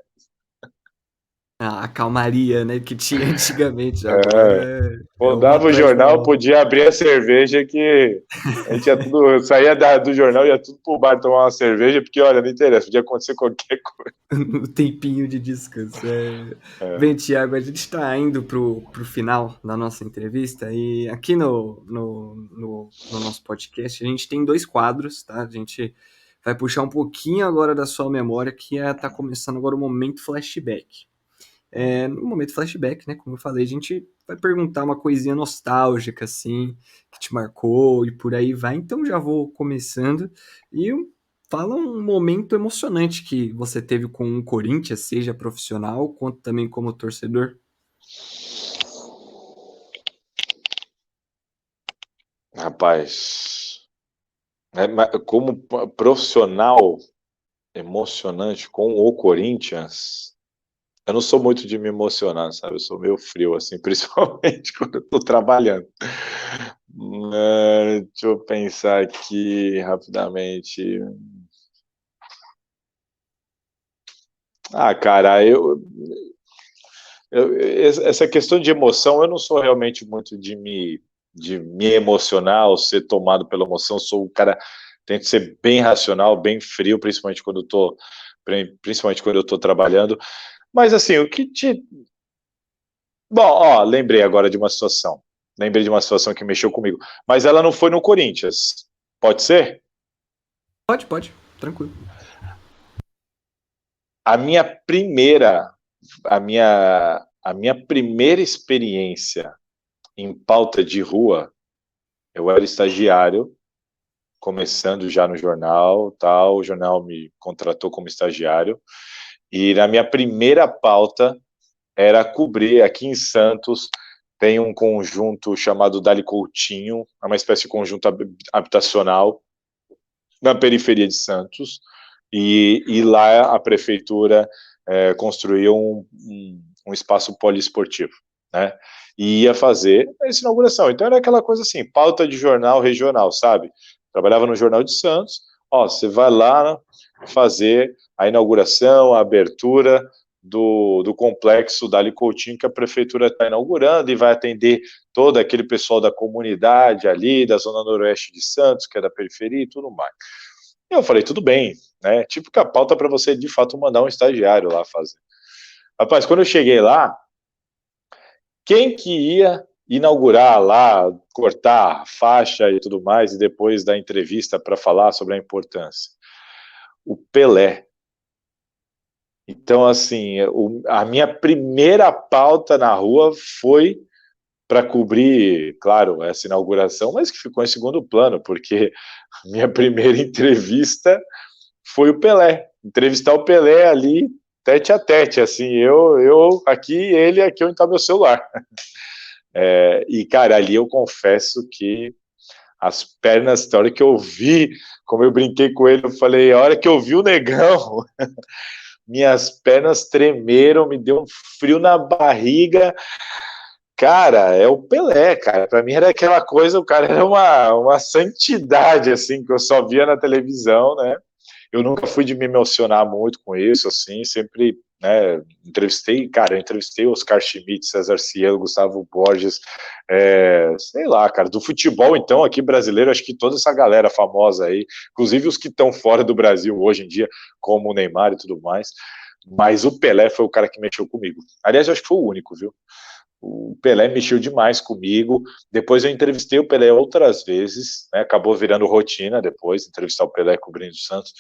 A calmaria, né, que tinha antigamente, agora Rodava o jornal, podia abrir a cerveja que a gente ia tudo, saía do jornal, ia tudo pro bar tomar uma cerveja, porque olha, não interessa, podia acontecer qualquer coisa. No tempinho de descanso. Bem, Thiago, a gente está indo pro final da nossa entrevista e aqui no nosso podcast a gente tem 2 quadros, tá? A gente vai puxar um pouquinho agora da sua memória, que tá começando agora o momento flashback. No momento flashback, né, como eu falei, a gente vai perguntar uma coisinha nostálgica, assim, que te marcou e por aí vai. Então já vou começando e fala um momento emocionante que você teve com o Corinthians, seja profissional, quanto também como torcedor. Rapaz, como profissional emocionante com o Corinthians, eu não sou muito de me emocionar, sabe? Eu sou meio frio, assim, principalmente quando eu tô trabalhando. Deixa eu pensar aqui rapidamente. Cara, essa questão de emoção, eu não sou realmente muito de me emocionar ou ser tomado pela emoção. Sou um cara, tento ser bem racional, bem frio, principalmente quando eu tô trabalhando. Mas assim, Bom, lembrei agora de uma situação. Lembrei de uma situação que mexeu comigo. Mas ela não foi no Corinthians. Pode ser? Pode, tranquilo. A minha primeira experiência em pauta de rua, eu era estagiário, começando já no jornal, tal, o jornal me contratou como estagiário, e na minha primeira pauta era cobrir aqui em Santos, tem um conjunto chamado Dali Coutinho, é uma espécie de conjunto habitacional na periferia de Santos, e lá a prefeitura construiu um espaço poliesportivo, né? E ia fazer essa inauguração. Então era aquela coisa assim, pauta de jornal regional, sabe? Trabalhava no Jornal de Santos, você vai lá fazer a inauguração, a abertura do complexo Dali Coutinho que a prefeitura está inaugurando e vai atender todo aquele pessoal da comunidade ali, da zona noroeste de Santos, que é da periferia e tudo mais. E eu falei, tudo bem, né? Típica pauta para você, de fato, mandar um estagiário lá fazer. Rapaz, quando eu cheguei lá, quem que ia inaugurar lá, cortar a faixa e tudo mais, e depois da entrevista para falar sobre a importância? O Pelé. Então, assim, a minha primeira pauta na rua foi para cobrir, claro, essa inauguração, mas que ficou em segundo plano, porque a minha primeira entrevista foi o Pelé. Entrevistar o Pelé ali, tete a tete, assim, eu aqui, ele aqui onde está meu celular. E, cara, ali eu confesso que as pernas, a hora que eu vi, como eu brinquei com ele, eu falei, a hora que eu vi o negão, minhas pernas tremeram, me deu um frio na barriga. Cara, é o Pelé, cara. Pra mim era aquela coisa, o cara era uma santidade, assim, que eu só via na televisão, né? Eu nunca fui de me emocionar muito com isso, assim, sempre, né, entrevistei Oscar Schmidt, César Cielo, Gustavo Borges, sei lá, cara, do futebol, então, aqui brasileiro, acho que toda essa galera famosa aí, inclusive os que estão fora do Brasil hoje em dia, como o Neymar e tudo mais, mas o Pelé foi o cara que mexeu comigo. Aliás, eu acho que foi o único, viu? O Pelé mexeu demais comigo. Depois eu entrevistei o Pelé outras vezes, né? Acabou virando rotina depois, entrevistar o Pelé cobrindo o Santos.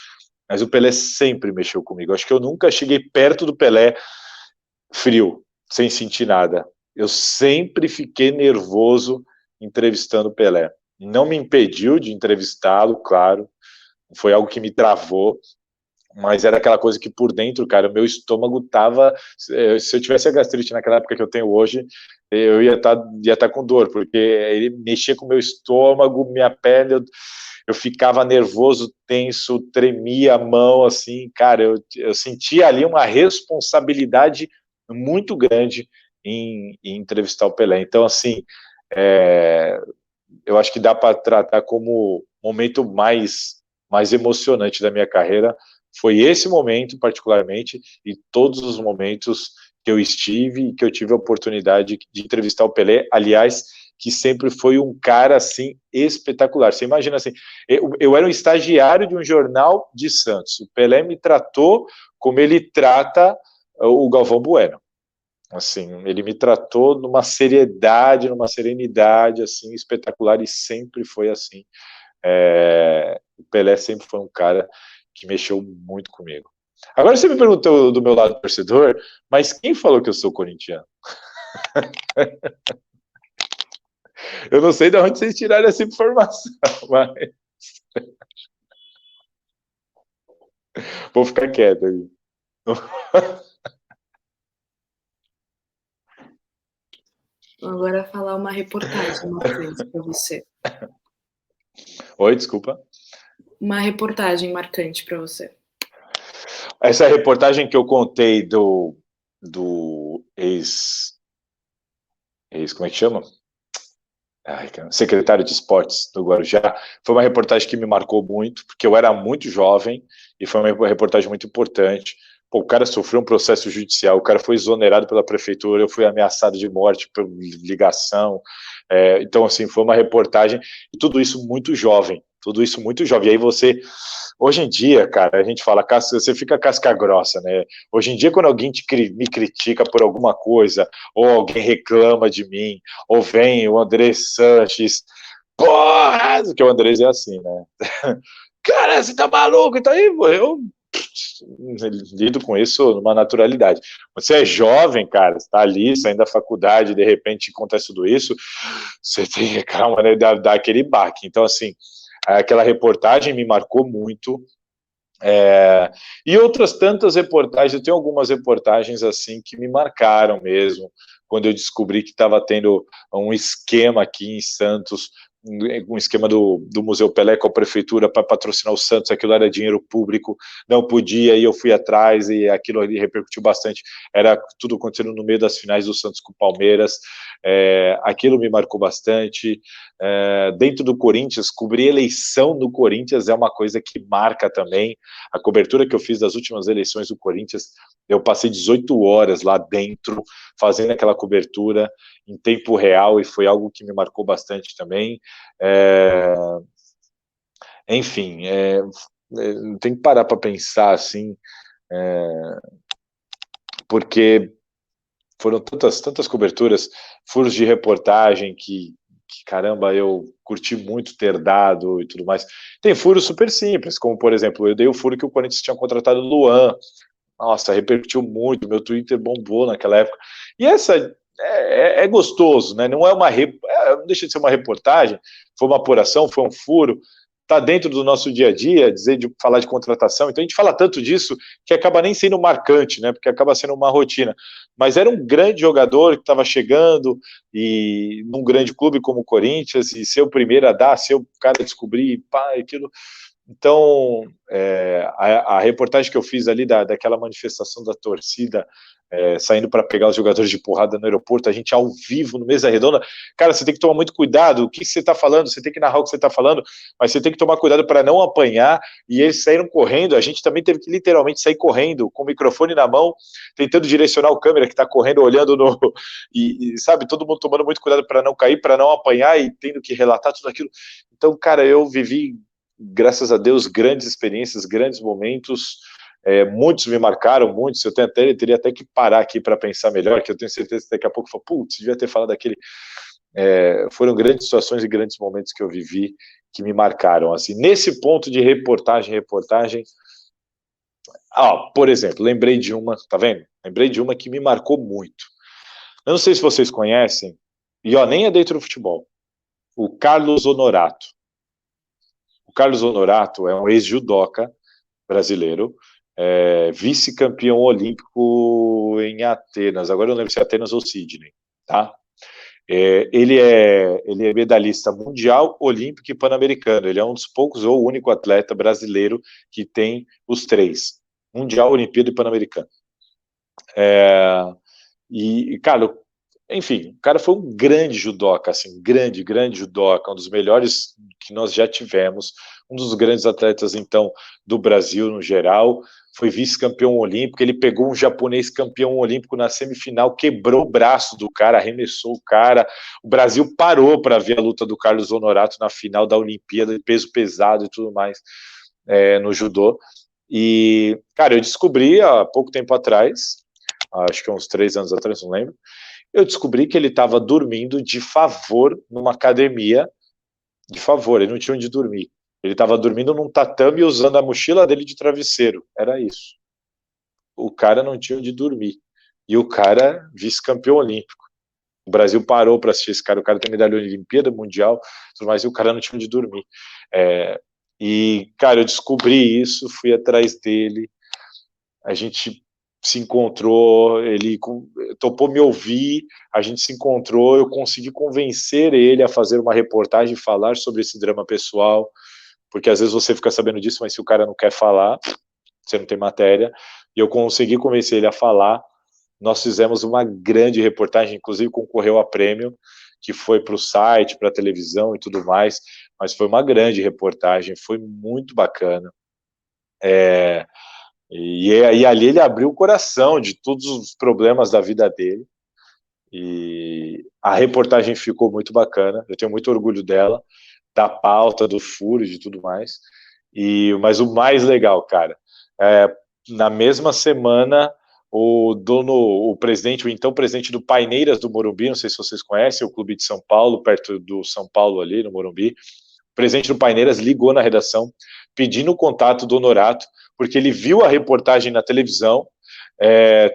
Mas o Pelé sempre mexeu comigo. Acho que eu nunca cheguei perto do Pelé frio, sem sentir nada. Eu sempre fiquei nervoso entrevistando o Pelé. Não me impediu de entrevistá-lo, claro. Foi algo que me travou. mas era aquela coisa que por dentro, cara, o meu estômago tava, se eu tivesse a gastrite naquela época que eu tenho hoje, eu ia tá com dor, porque ele mexia com o meu estômago, minha pele, eu ficava nervoso, tenso, tremia a mão, assim, cara, eu sentia ali uma responsabilidade muito grande em entrevistar o Pelé. Então, assim, eu acho que dá para tratar como o momento mais emocionante da minha carreira. Foi esse momento, particularmente, e todos os momentos que eu estive e que eu tive a oportunidade de entrevistar o Pelé. Aliás, que sempre foi um cara, assim, espetacular. Você imagina, assim, eu era um estagiário de um jornal de Santos. O Pelé me tratou como ele trata o Galvão Bueno. Assim, ele me tratou numa seriedade, numa serenidade, assim, espetacular, e sempre foi assim. O Pelé sempre foi um cara que mexeu muito comigo. Agora você me perguntou do meu lado torcedor, mas quem falou que eu sou corintiano? Eu não sei de onde vocês tiraram essa informação, mas vou ficar quieto aí. Agora falar uma reportagem marcante para você. Oi, desculpa. Uma reportagem marcante para você. Essa reportagem que eu contei do como é que chama? Secretário de Esportes do Guarujá, foi uma reportagem que me marcou muito, porque eu era muito jovem e foi uma reportagem muito importante. Pô, o cara sofreu um processo judicial, o cara foi exonerado pela prefeitura, eu fui ameaçado de morte por ligação. Então, assim, foi uma reportagem, e tudo isso muito jovem, tudo isso muito jovem. E aí hoje em dia, cara, a gente fala, você fica casca grossa, né? Hoje em dia, quando alguém me critica por alguma coisa, ou alguém reclama de mim, ou vem o André Sanches, porra! Que o Andrés é assim, né? Cara, você tá maluco? Então aí, eu lido com isso numa naturalidade. Você é jovem, cara, você tá ali, saindo da faculdade, de repente acontece tudo isso, você tem que, calma, né, dar aquele baque. Então, assim, aquela reportagem me marcou muito. E outras tantas reportagens, eu tenho algumas reportagens assim que me marcaram mesmo, quando eu descobri que estava tendo um esquema aqui em Santos, um esquema do Museu Pelé com a prefeitura para patrocinar o Santos, aquilo era dinheiro público, não podia, e eu fui atrás, e aquilo ali repercutiu bastante, era tudo acontecendo no meio das finais do Santos com o Palmeiras, aquilo me marcou bastante. Dentro do Corinthians, cobrir eleição no Corinthians é uma coisa que marca também. A cobertura que eu fiz das últimas eleições do Corinthians, eu passei 18 horas lá dentro, fazendo aquela cobertura em tempo real, e foi algo que me marcou bastante também. Enfim, tem que parar para pensar assim, porque foram tantas coberturas, furos de reportagem que caramba, eu curti muito ter dado e tudo mais. Tem furos super simples, como por exemplo, eu dei o furo que o Corinthians tinha contratado o Luan. Nossa, repercutiu muito, meu Twitter bombou naquela época. E essa é gostoso, né? Não não deixa de ser uma reportagem, foi uma apuração, foi um furo, está dentro do nosso dia a dia, falar de contratação. Então a gente fala tanto disso que acaba nem sendo marcante, né? Porque acaba sendo uma rotina. Mas era um grande jogador que estava chegando e num grande clube como o Corinthians, e ser o primeiro a dar, ser o cara a descobrir, pá, aquilo. Então, a reportagem que eu fiz ali daquela manifestação da torcida, saindo para pegar os jogadores de porrada no aeroporto, a gente ao vivo, no Mesa Redonda, cara, você tem que tomar muito cuidado, o que você está falando, você tem que narrar o que você está falando, mas você tem que tomar cuidado para não apanhar, e eles saíram correndo, a gente também teve que literalmente sair correndo, com o microfone na mão, tentando direcionar o câmera que está correndo, olhando e sabe, todo mundo tomando muito cuidado para não cair, para não apanhar, e tendo que relatar tudo aquilo. Então, cara, eu vivi, graças a Deus, grandes experiências, grandes momentos, muitos me marcaram, muitos, eu teria até que parar aqui para pensar melhor, que eu tenho certeza que daqui a pouco eu falo, putz, devia ter falado daquele. Foram grandes situações e grandes momentos que eu vivi que me marcaram, assim, nesse ponto de reportagem, por exemplo, lembrei de uma, tá vendo? Lembrei de uma que me marcou muito. Eu não sei se vocês conhecem, e nem é dentro do futebol, o Carlos Honorato. O Carlos Honorato é um ex-judoca brasileiro vice-campeão olímpico em Atenas. Agora eu não lembro se é Atenas ou Sydney, tá? Ele é medalhista mundial, olímpico e pan-americano. Ele é um dos poucos ou o único atleta brasileiro que tem os três: mundial, Olimpíada e pan-americano. E, cara, enfim, o cara foi um grande judoca, assim, grande judoca, um dos melhores que nós já tivemos, um dos grandes atletas, então, do Brasil no geral. Foi vice-campeão olímpico. Ele pegou um japonês campeão olímpico na semifinal, quebrou o braço do cara, arremessou o cara. O Brasil parou para ver a luta do Carlos Honorato na final da Olimpíada, de peso pesado e tudo mais, no judô. E, cara, eu descobri há pouco tempo atrás, acho que uns 3 anos atrás, não lembro, eu descobri que ele estava dormindo de favor numa academia, de favor, ele não tinha onde dormir. Ele estava dormindo num tatame usando a mochila dele de travesseiro. Era isso. O cara não tinha onde dormir. E o cara, vice-campeão olímpico. O Brasil parou para assistir esse cara. O cara tem medalha de Olimpíada, Mundial, tudo mais, e o cara não tinha onde dormir. E, cara, eu descobri isso, fui atrás dele. A gente se encontrou, ele topou me ouvir, a gente se encontrou, eu consegui convencer ele a fazer uma reportagem, falar sobre esse drama pessoal, porque às vezes você fica sabendo disso, mas se o cara não quer falar, você não tem matéria, e eu consegui convencer ele a falar. Nós fizemos uma grande reportagem, inclusive concorreu a prêmio, que foi para o site, para a televisão e tudo mais, mas foi uma grande reportagem, foi muito bacana. E ali ele abriu o coração de todos os problemas da vida dele, e a reportagem ficou muito bacana, eu tenho muito orgulho dela, da pauta, do furo, de tudo mais. Mas o mais legal, cara, na mesma semana, o presidente, o então presidente do Paineiras do Morumbi, não sei se vocês conhecem, o clube de São Paulo, perto do São Paulo ali, no Morumbi, o presidente do Paineiras ligou na redação, pedindo o contato do Honorato, porque ele viu a reportagem na televisão,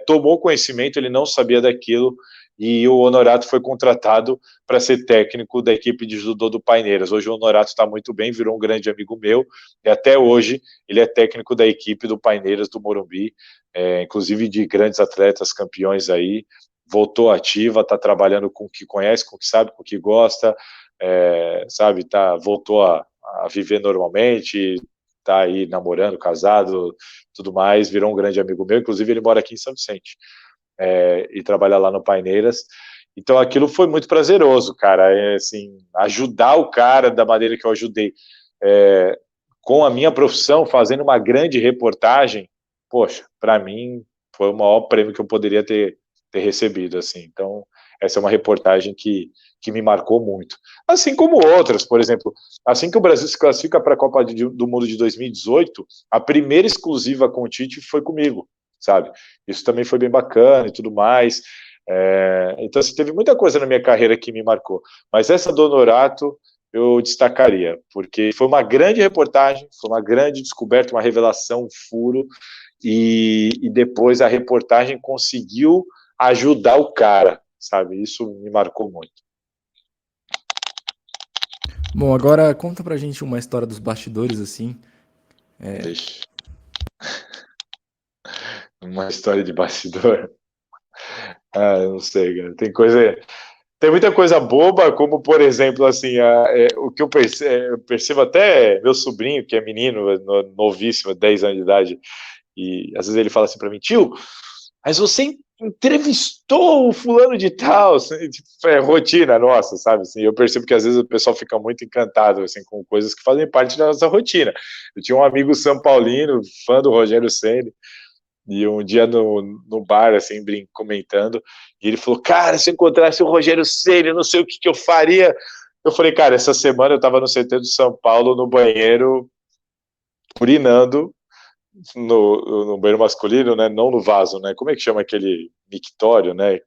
tomou conhecimento, ele não sabia daquilo, e o Honorato foi contratado para ser técnico da equipe de judô do Paineiras. Hoje o Honorato está muito bem, virou um grande amigo meu, e até hoje ele é técnico da equipe do Paineiras do Morumbi, inclusive de grandes atletas campeões aí, voltou ativa, está trabalhando com o que conhece, com o que sabe, com o que gosta, sabe, voltou a viver normalmente, está aí namorando, casado, tudo mais, virou um grande amigo meu, inclusive ele mora aqui em São Vicente. E trabalha lá no Paineiras. Então aquilo foi muito prazeroso, cara, assim, ajudar o cara da maneira que eu ajudei, com a minha profissão, fazendo uma grande reportagem, poxa, para mim foi o maior prêmio que eu poderia ter recebido, assim. Então essa é uma reportagem que me marcou muito, assim como outras. Por exemplo, assim que o Brasil se classifica para a Copa do Mundo de 2018, a primeira exclusiva com o Tite foi comigo, sabe? Isso também foi bem bacana e tudo mais. Então, assim, teve muita coisa na minha carreira que me marcou, mas essa do Honorato eu destacaria, porque foi uma grande reportagem, foi uma grande descoberta, uma revelação, um furo, e depois a reportagem conseguiu ajudar o cara, sabe? Isso me marcou muito. Bom, agora conta pra gente uma história dos bastidores, assim. Deixa. Uma história de bastidor. Eu não sei, cara. Tem muita coisa boba, como, por exemplo, assim, o que eu percebo até meu sobrinho, que é menino, novíssimo, 10 anos de idade, e às vezes ele fala assim pra mim: tio, mas você entrevistou o fulano de tal, assim, tipo, rotina nossa, sabe? Assim, eu percebo que às vezes o pessoal fica muito encantado, assim, com coisas que fazem parte da nossa rotina. Eu tinha um amigo são paulino, fã do Rogério Ceni, e um dia no bar, assim, comentando, e ele falou: cara, se eu encontrasse o Rogério Ceni, eu não sei o que eu faria. Eu falei: cara, essa semana eu tava no CT do São Paulo, no banheiro, urinando, no banheiro masculino, né, não no vaso, né, como é que chama aquele mictório, né,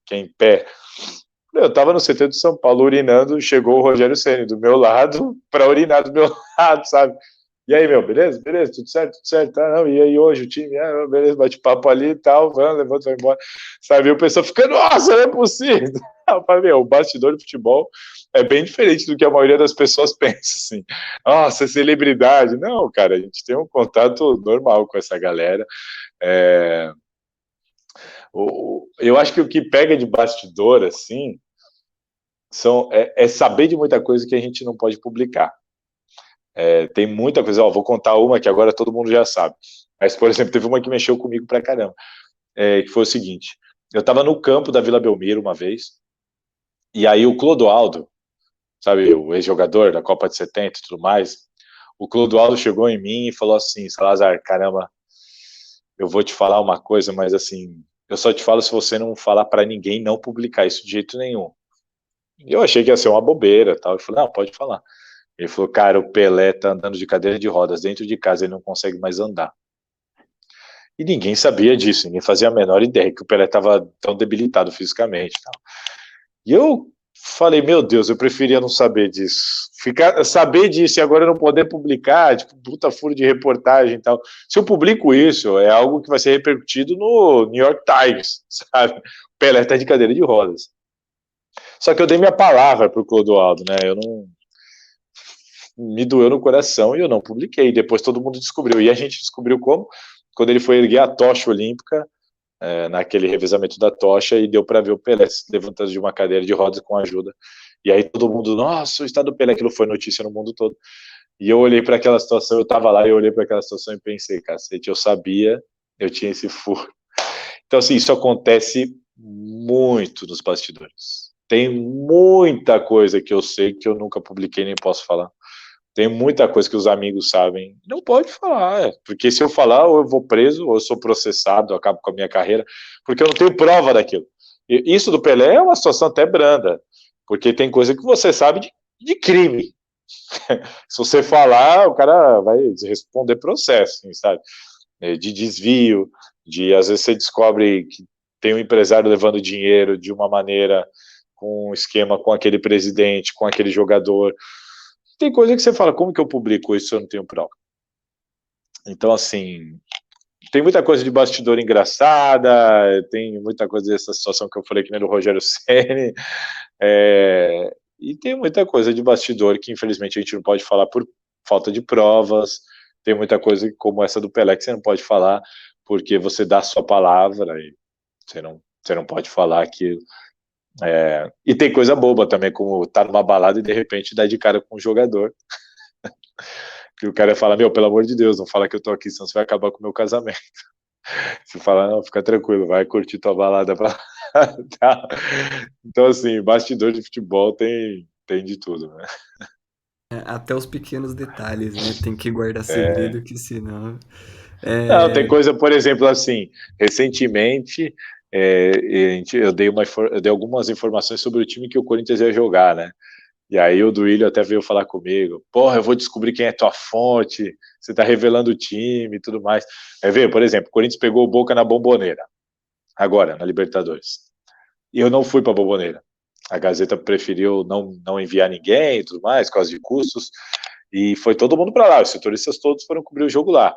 que é em pé. Eu tava no CT do São Paulo urinando, chegou o Rogério Ceni do meu lado para urinar do meu lado, sabe? E aí, meu, beleza? Beleza, tudo certo? Tudo certo. Ah, não, e aí hoje o time? Ah, beleza, bate papo ali e tal, vamos, levanta, vai embora. Sabe, e o pessoal fica, nossa, não é possível. Eu falei, meu, o bastidor de futebol é bem diferente do que a maioria das pessoas pensa, assim. Nossa, celebridade. Não, cara, a gente tem um contato normal com essa galera. É... Eu acho que o que pega de bastidor, assim, é saber de muita coisa que a gente não pode publicar. Tem muita coisa, ó, vou contar uma que agora todo mundo já sabe. Mas, por exemplo, teve uma que mexeu comigo pra caramba, que foi o seguinte, eu tava no campo da Vila Belmiro uma vez, e aí o Clodoaldo, sabe, o ex-jogador da Copa de 70 e tudo mais, o Clodoaldo chegou em mim e falou assim, Salazar, caramba, eu vou te falar uma coisa, mas assim, eu só te falo se você não falar pra ninguém, não publicar isso de jeito nenhum. E eu achei que ia ser uma bobeira, tal, eu falei, não, pode falar. Ele falou, cara, o Pelé tá andando de cadeira de rodas dentro de casa, ele não consegue mais andar. E ninguém sabia disso, ninguém fazia a menor ideia que o Pelé estava tão debilitado fisicamente. Tal. E eu falei, meu Deus, eu preferia não saber disso. Saber disso e agora não poder publicar, tipo, puta furo de reportagem e tal. Se eu publico isso, é algo que vai ser repercutido no New York Times, sabe? O Pelé tá de cadeira de rodas. Só que eu dei minha palavra pro Clodoaldo, né? Eu não, me doeu no coração e eu não publiquei. Depois todo mundo descobriu. E a gente descobriu como? Quando ele foi erguer a tocha olímpica, naquele revezamento da tocha, e deu para ver o Pelé se levantando de uma cadeira de rodas com ajuda. E aí todo mundo, nossa, o estado do Pelé, aquilo foi notícia no mundo todo. E eu olhei para aquela situação, eu estava lá e eu olhei para aquela situação e pensei, cacete, eu sabia, eu tinha esse furo. Então, assim, isso acontece muito nos bastidores. Tem muita coisa que eu sei que eu nunca publiquei nem posso falar. Tem muita coisa que os amigos sabem. Não pode falar, porque se eu falar, ou eu vou preso, ou eu sou processado, eu acabo com a minha carreira, porque eu não tenho prova daquilo. E isso do Pelé é uma situação até branda, porque tem coisa que você sabe de crime. Se você falar, o cara vai responder processo, sabe? De desvio, às vezes você descobre que tem um empresário levando dinheiro de uma maneira, com um esquema com aquele presidente, com aquele jogador. Tem coisa que você fala, como que eu publico isso se eu não tenho prova? Então, assim, tem muita coisa de bastidor engraçada, tem muita coisa dessa situação que eu falei que nem do Rogério Ceni, e tem muita coisa de bastidor que infelizmente a gente não pode falar por falta de provas, tem muita coisa como essa do Pelé que você não pode falar porque você dá a sua palavra e você não pode falar aquilo. E tem coisa boba também, como tá numa balada e de repente dá de cara com um jogador. Que o cara fala, meu, pelo amor de Deus, não fala que eu tô aqui, senão você vai acabar com o meu casamento. Você fala, não, fica tranquilo, vai curtir tua balada pra tá. Então, assim, bastidor de futebol tem de tudo, né? Até os pequenos detalhes, né? Tem que guardar segredo, que senão. Não, tem coisa, por exemplo, assim, recentemente eu dei algumas informações sobre o time que o Corinthians ia jogar, né? E aí o Duílio até veio falar comigo, porra, eu vou descobrir quem é tua fonte, você tá revelando o time e tudo mais. Aí veio, por exemplo, o Corinthians pegou o Boca na Bomboneira, agora, na Libertadores. E eu não fui pra Bomboneira. A Gazeta preferiu não enviar ninguém e tudo mais, por causa de custos, e foi todo mundo para lá, os setoristas todos foram cobrir o jogo lá.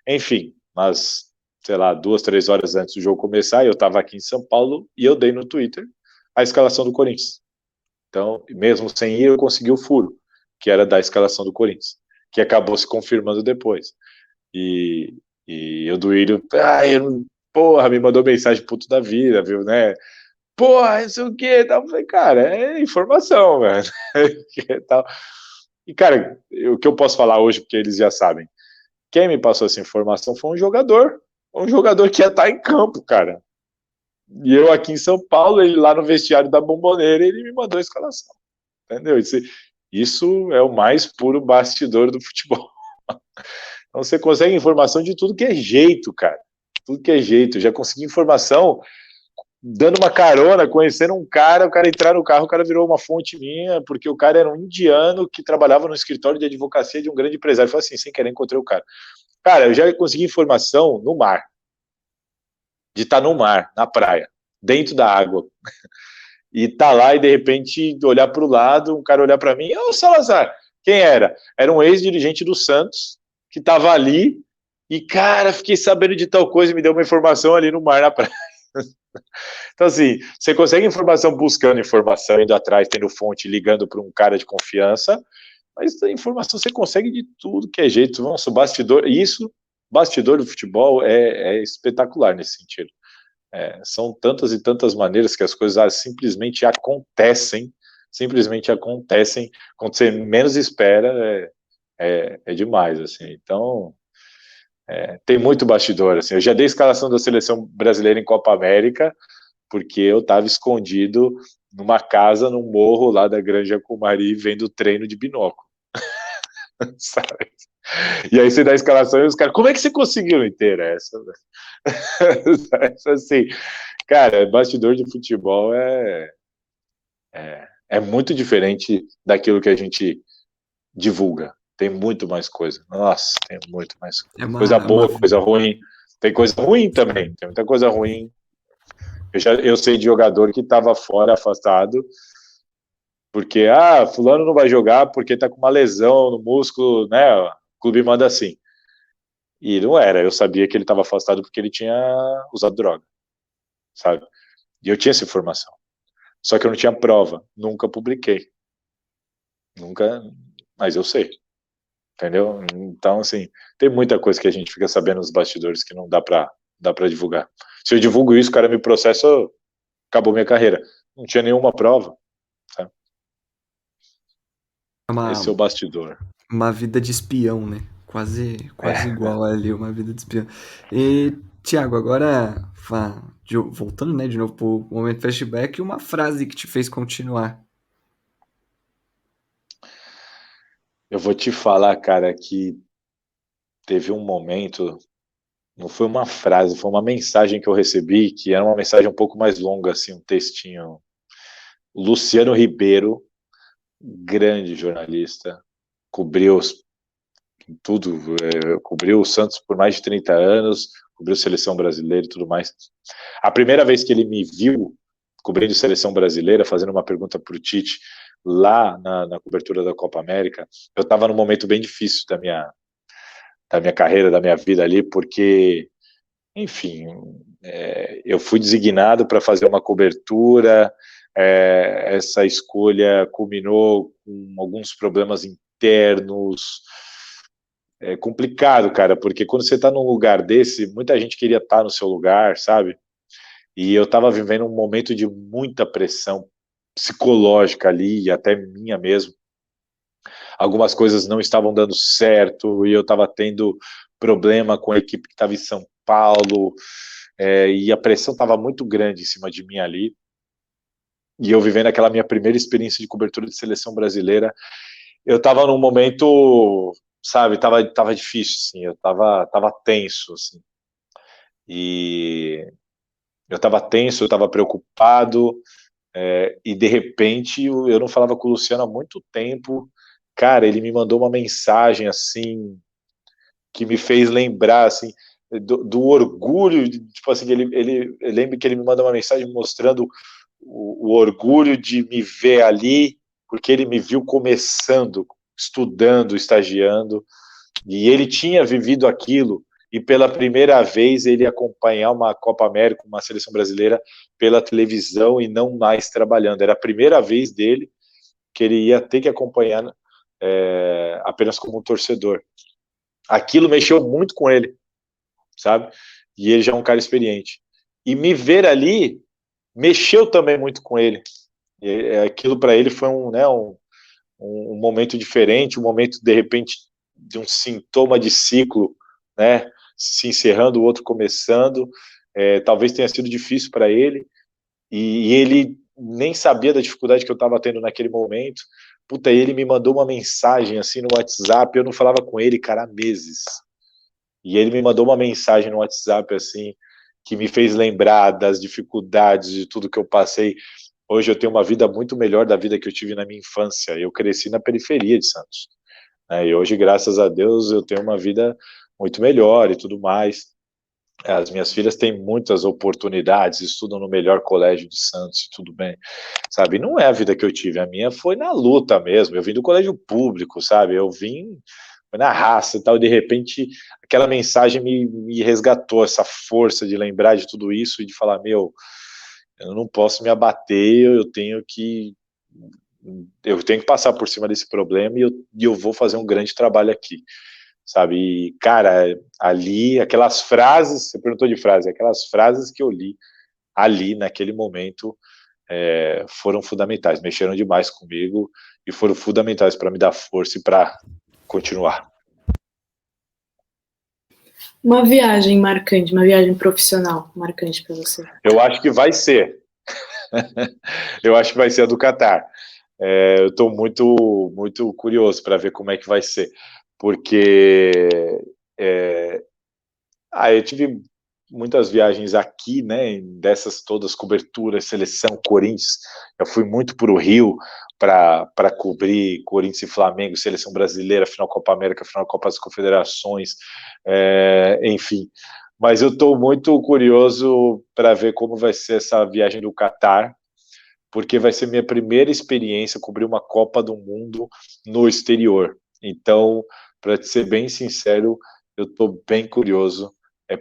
Enfim, mas, sei lá, 2, 3 horas antes do jogo começar, eu tava aqui em São Paulo e eu dei no Twitter a escalação do Corinthians. Então, mesmo sem ir, eu consegui o furo, que era da escalação do Corinthians, que acabou se confirmando depois. E o Duílio, porra, me mandou mensagem puto da vida, viu, né? Porra, não sei o que, tal. Eu falei, cara, é informação, velho. E, cara, o que eu posso falar hoje, porque eles já sabem, quem me passou essa informação foi um jogador que ia estar em campo, cara. E eu aqui em São Paulo, ele lá no vestiário da Bomboneira, ele me mandou a escalação. Entendeu? Isso é o mais puro bastidor do futebol. Então você consegue informação de tudo que é jeito, cara. Tudo que é jeito. Eu já consegui informação dando uma carona, conhecendo um cara, o cara entrar no carro, o cara virou uma fonte minha, porque o cara era um indiano que trabalhava no escritório de advocacia de um grande empresário. Foi assim, sem querer, encontrei o cara. Cara, eu já consegui informação no mar. De estar no mar, na praia, dentro da água. E tá lá e de repente olhar para o lado, um cara olhar para mim, ô Salazar, quem era? Era um ex-dirigente do Santos, que tava ali, e, cara, fiquei sabendo de tal coisa e me deu uma informação ali no mar, na praia. Então, assim, você consegue informação buscando informação, indo atrás, tendo fonte, ligando para um cara de confiança, mas a informação você consegue de tudo que é jeito. Nossa, o bastidor, bastidor do futebol é espetacular nesse sentido. São tantas e tantas maneiras que as coisas simplesmente acontecem, quando você menos espera, é demais, assim. Então, tem muito bastidor, assim. Eu já dei escalação da seleção brasileira em Copa América, porque eu estava escondido numa casa, num morro lá da Granja Comari, vendo treino de binóculo. Sabe? E aí você dá a escalação e os caras, como é que você conseguiu inteira essa? Assim, cara, bastidor de futebol é muito diferente daquilo que a gente divulga. Tem muito mais coisa. Nossa, tem muito mais coisa. Coisa boa, coisa ruim. Tem coisa ruim também. Tem muita coisa ruim. Eu sei de jogador que estava fora, afastado, porque, fulano não vai jogar porque tá com uma lesão no músculo, né? O clube manda assim. E não era. Eu sabia que ele estava afastado porque ele tinha usado droga, sabe? E eu tinha essa informação. Só que eu não tinha prova. Nunca publiquei. Nunca, mas eu sei. Entendeu? Então, assim, tem muita coisa que a gente fica sabendo nos bastidores que não dá pra divulgar. Se eu divulgo isso, o cara me processa, acabou minha carreira. Não tinha nenhuma prova. Sabe? Esse é o bastidor. Uma vida de espião, né? Quase igual ali, uma vida de espião. E, Thiago, agora, voltando, né, de novo pro momento flashback, uma frase que te fez continuar. Eu vou te falar, cara, que teve um momento, não foi uma frase, foi uma mensagem que eu recebi, que era uma mensagem um pouco mais longa, assim, um textinho. Luciano Ribeiro, grande jornalista, cobriu tudo, cobriu o Santos por mais de 30 anos, cobriu seleção brasileira e tudo mais. A primeira vez que ele me viu cobrindo seleção brasileira, fazendo uma pergunta para o Tite, lá na cobertura da Copa América, eu estava num momento bem difícil da minha carreira, da minha vida ali, porque, enfim, eu fui designado para fazer uma cobertura, essa escolha culminou com alguns problemas internos. É complicado, cara, porque quando você tá num lugar desse, muita gente queria estar no seu lugar, sabe? E eu tava vivendo um momento de muita pressão psicológica ali, e até minha mesmo. Algumas coisas não estavam dando certo, e eu tava tendo problema com a equipe que estava em São Paulo, e a pressão estava muito grande em cima de mim ali. E eu vivendo aquela minha primeira experiência de cobertura de seleção brasileira, eu tava num momento, sabe, tava difícil, assim, eu tava tenso, assim. E eu tava tenso, eu tava preocupado, e de repente eu não falava com o Luciano há muito tempo. Cara, ele me mandou uma mensagem, assim, que me fez lembrar, assim, do orgulho, tipo assim, eu lembro que ele me manda uma mensagem mostrando o orgulho de me ver ali, porque ele me viu começando, estudando, estagiando, e ele tinha vivido aquilo, e pela primeira vez ele ia acompanhar uma Copa América, uma seleção brasileira, pela televisão e não mais trabalhando. Era a primeira vez dele que ele ia ter que acompanhar apenas como um torcedor. Aquilo mexeu muito com ele, sabe? E ele já é um cara experiente. E me ver ali mexeu também muito com ele. E aquilo para ele foi um momento diferente, um momento, de repente, de um sintoma de ciclo, né? Se encerrando, o outro começando. Talvez tenha sido difícil para ele, e ele nem sabia da dificuldade que eu estava tendo naquele momento. Puta, ele me mandou uma mensagem assim no WhatsApp, eu não falava com ele, cara, há meses. E ele me mandou uma mensagem no WhatsApp, assim, que me fez lembrar das dificuldades, de tudo que eu passei. Hoje eu tenho uma vida muito melhor da vida que eu tive na minha infância. Eu cresci na periferia de Santos, né? E hoje, graças a Deus, eu tenho uma vida muito melhor e tudo mais. As minhas filhas têm muitas oportunidades, estudam no melhor colégio de Santos, tudo bem, sabe? Não é a vida que eu tive, a minha foi na luta mesmo. Eu vim do colégio público, sabe? Eu vim foi na raça e tal, e de repente aquela mensagem me resgatou, essa força de lembrar de tudo isso e de falar, meu, eu não posso me abater, eu tenho que passar por cima desse problema e eu vou fazer um grande trabalho aqui, sabe? E, cara, ali, aquelas frases, você perguntou de frase, aquelas frases que eu li ali, naquele momento, foram fundamentais, mexeram demais comigo e foram fundamentais para me dar força e para continuar. Uma viagem marcante, uma viagem profissional marcante para você? Eu acho que vai ser. Eu acho que vai ser a do Catar. Eu estou muito, muito curioso para ver como é que vai ser, porque eu tive muitas viagens aqui, né, dessas todas coberturas, seleção, Corinthians. Eu fui muito para o Rio para cobrir Corinthians e Flamengo, seleção brasileira, final Copa América, final Copa das Confederações, enfim. Mas eu estou muito curioso para ver como vai ser essa viagem do Catar, porque vai ser minha primeira experiência cobrir uma Copa do Mundo no exterior. Então, para ser bem sincero, eu estou bem curioso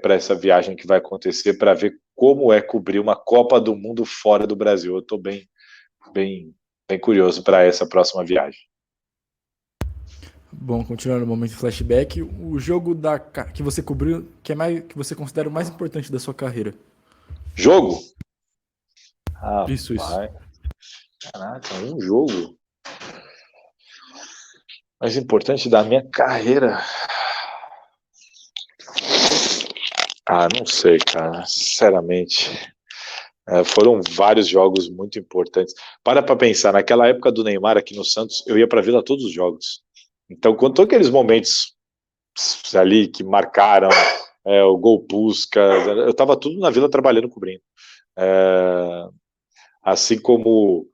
para essa viagem que vai acontecer, para ver como é cobrir uma Copa do Mundo fora do Brasil. Eu estou bem, bem, bem curioso para essa próxima viagem. Bom, continuando o momento flashback, o jogo que você cobriu, que você considera o mais importante da sua carreira? Jogo? Isso. Caraca, um jogo mais importante da minha carreira. Não sei, cara, sinceramente. Foram vários jogos muito importantes. Para pensar, naquela época do Neymar aqui no Santos, eu ia para a Vila todos os jogos. Então, quando aqueles momentos ali que marcaram o gol Pusca, eu estava tudo na Vila trabalhando, cobrindo. Assim como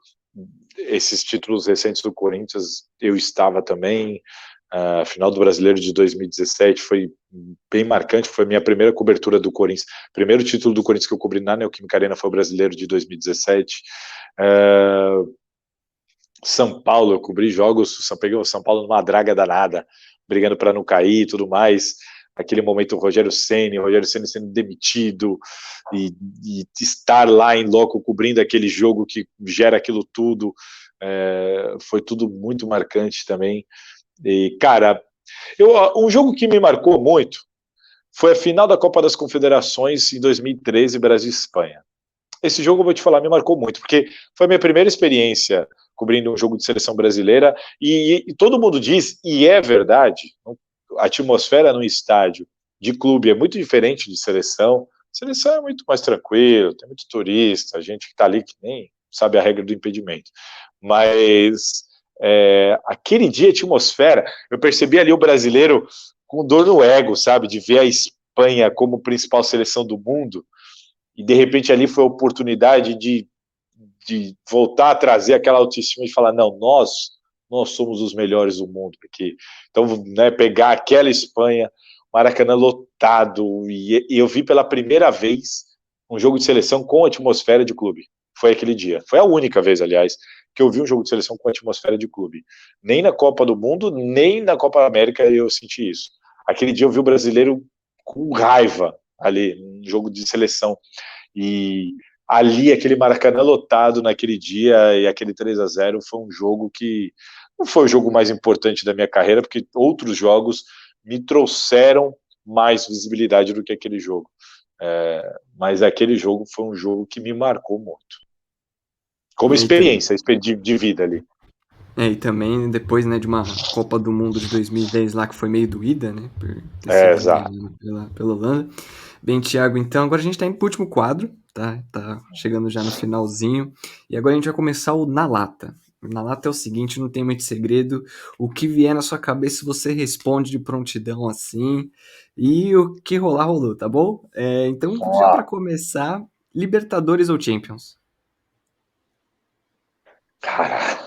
esses títulos recentes do Corinthians, eu estava também. A final do Brasileiro de 2017 foi bem marcante, foi a minha primeira cobertura do Corinthians. O primeiro título do Corinthians que eu cobri na Neoquímica Arena foi o Brasileiro de 2017. São Paulo, eu cobri jogos, peguei o São Paulo numa draga danada, brigando para não cair e tudo mais. Aquele momento, o Rogério Ceni sendo demitido e estar lá em loco cobrindo aquele jogo que gera aquilo tudo, foi tudo muito marcante também. E, cara, um jogo que me marcou muito foi a final da Copa das Confederações em 2013, Brasil e Espanha. Esse jogo, eu vou te falar, me marcou muito, porque foi a minha primeira experiência cobrindo um jogo de seleção brasileira, e todo mundo diz, e é verdade, a atmosfera no estádio de clube é muito diferente de seleção. Seleção é muito mais tranquilo, tem muito turista, gente que está ali que nem sabe a regra do impedimento. Mas aquele dia, a atmosfera, eu percebi ali o brasileiro com dor no ego, sabe, de ver a Espanha como principal seleção do mundo, e de repente ali foi a oportunidade de voltar a trazer aquela autoestima de falar, não, nós somos os melhores do mundo aqui. Então, né, pegar aquela Espanha, Maracanã lotado, e eu vi pela primeira vez um jogo de seleção com atmosfera de clube. Foi aquele dia. Foi a única vez, aliás, que eu vi um jogo de seleção com atmosfera de clube. Nem na Copa do Mundo, nem na Copa América eu senti isso. Aquele dia eu vi o brasileiro com raiva ali, no jogo de seleção. E ali, aquele Maracanã lotado naquele dia, e aquele 3-0 foi um jogo que não foi o jogo mais importante da minha carreira, porque outros jogos me trouxeram mais visibilidade do que aquele jogo. Mas aquele jogo foi um jogo que me marcou muito. Como experiência de vida ali. E também depois, né, de uma Copa do Mundo de 2010 lá, que foi meio doída, né? Exato. Pela Holanda. Bem, Thiago, então agora a gente tá indo pro último quadro, tá? Tá chegando já no finalzinho. E agora a gente vai começar o Na Lata. O Na Lata é o seguinte, não tem muito segredo. O que vier na sua cabeça, você responde de prontidão assim. E o que rolar, rolou, tá bom? Então, já para começar, Libertadores ou Champions? Cara...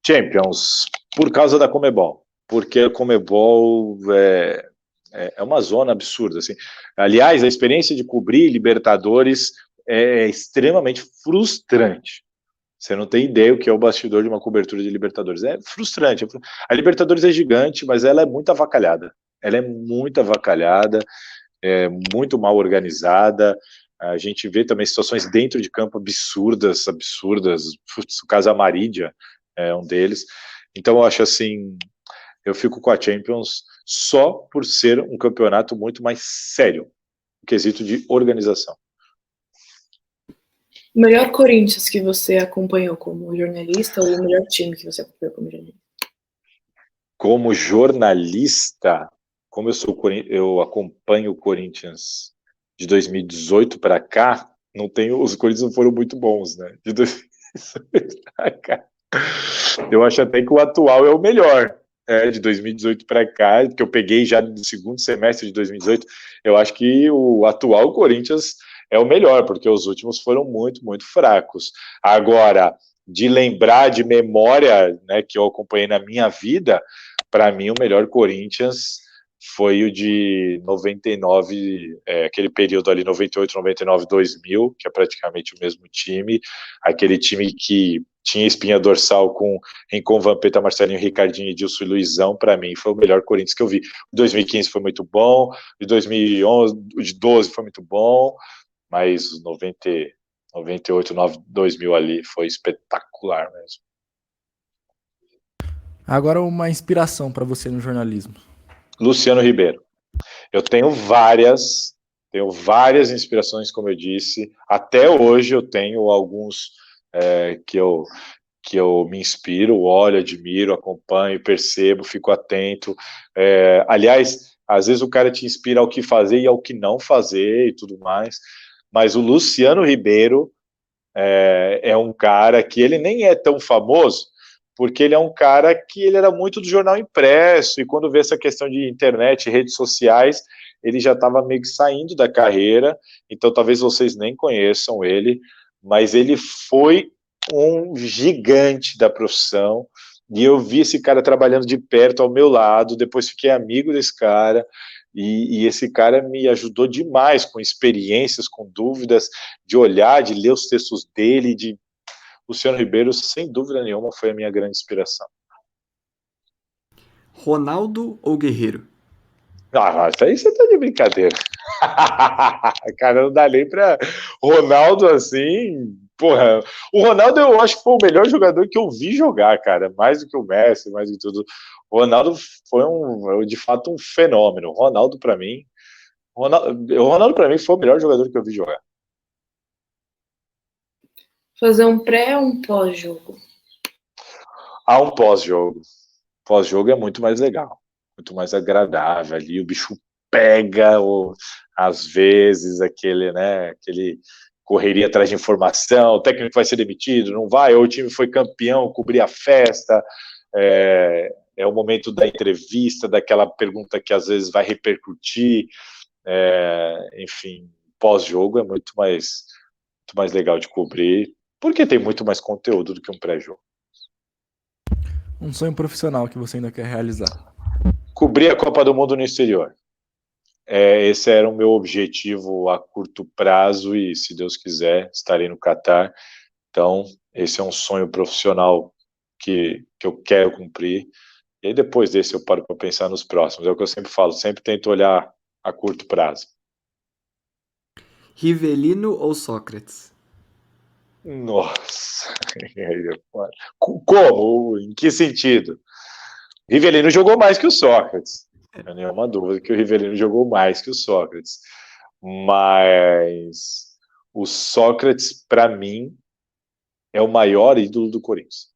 Champions, por causa da Conmebol, porque a Conmebol é uma zona absurda, assim. Aliás, a experiência de cobrir Libertadores é extremamente frustrante, Você não tem ideia o que é o bastidor de uma cobertura de Libertadores. É frustrante. A Libertadores é gigante, mas ela é muito avacalhada. Ela é muito avacalhada, é muito mal organizada. A gente vê também situações dentro de campo absurdas, absurdas. O caso Amarídia é um deles. Então eu acho assim, eu fico com a Champions só por ser um campeonato muito mais sério, no quesito de organização. O melhor Corinthians que você acompanhou como jornalista ou o melhor time que você acompanhou como jornalista? Como jornalista, como eu acompanho o Corinthians de 2018 para cá, os Corinthians não foram muito bons, né? De 2018 para cá. Eu acho até que o atual é o melhor. De 2018 para cá, que eu peguei já no segundo semestre de 2018, eu acho que o atual Corinthians é o melhor, porque os últimos foram muito, muito fracos. Agora, de lembrar de memória, né, que eu acompanhei na minha vida, para mim o melhor Corinthians foi o de 99, aquele período ali, 98, 99, 2000, que é praticamente o mesmo time, aquele time que tinha espinha dorsal com Rincon, Vampeta, Marcelinho, Ricardinho, Edilson e Luizão, para mim foi o melhor Corinthians que eu vi. O 2015 foi muito bom, o 2011, o de 12 foi muito bom, mas o 98, 2000 ali foi espetacular mesmo. Agora uma inspiração para você no jornalismo. Luciano Ribeiro. Eu tenho várias inspirações, como eu disse. Até hoje eu tenho alguns que eu me inspiro, olho, admiro, acompanho, percebo, fico atento. Aliás, às vezes o cara te inspira ao que fazer e ao que não fazer e tudo mais. Mas o Luciano Ribeiro é um cara que ele nem é tão famoso, porque ele é um cara que ele era muito do jornal impresso, e quando vê essa questão de internet, redes sociais, ele já estava meio que saindo da carreira, então talvez vocês nem conheçam ele, mas ele foi um gigante da profissão, e eu vi esse cara trabalhando de perto ao meu lado, depois fiquei amigo desse cara, e esse cara me ajudou demais com experiências, com dúvidas, de olhar, de ler os textos dele, de Luciano Ribeiro, sem dúvida nenhuma, foi a minha grande inspiração. Ronaldo ou Guerreiro? Ah, isso aí você tá de brincadeira. Cara, não dá nem pra Ronaldo assim. Porra, o Ronaldo eu acho que foi o melhor jogador que eu vi jogar, cara. Mais do que o Messi, mais do que tudo. O Ronaldo foi de fato um fenômeno. O Ronaldo para mim foi o melhor jogador que eu vi jogar. Fazer um pré ou um pós-jogo? Há um pós-jogo. Pós-jogo é muito mais legal, muito mais agradável. Ali o bicho pega, às vezes, aquele correria atrás de informação, o técnico vai ser demitido, não vai, ou o time foi campeão, cobrir a festa, é o momento da entrevista, daquela pergunta que às vezes vai repercutir, enfim, pós-jogo é muito mais legal de cobrir, porque tem muito mais conteúdo do que um pré-jogo. Um sonho profissional que você ainda quer realizar. Cobrir a Copa do Mundo no exterior. Esse era o meu objetivo a curto prazo e, se Deus quiser, estarei no Catar. Então, esse é um sonho profissional que eu quero cumprir. E aí, depois desse, eu paro para pensar nos próximos. É o que eu sempre falo, sempre tento olhar a curto prazo. Rivelino ou Sócrates? Nossa! Como? Em que sentido? Rivelino jogou mais que o Sócrates. Não há nenhuma dúvida que o Rivelino jogou mais que o Sócrates. Mas o Sócrates, para mim, é o maior ídolo do Corinthians.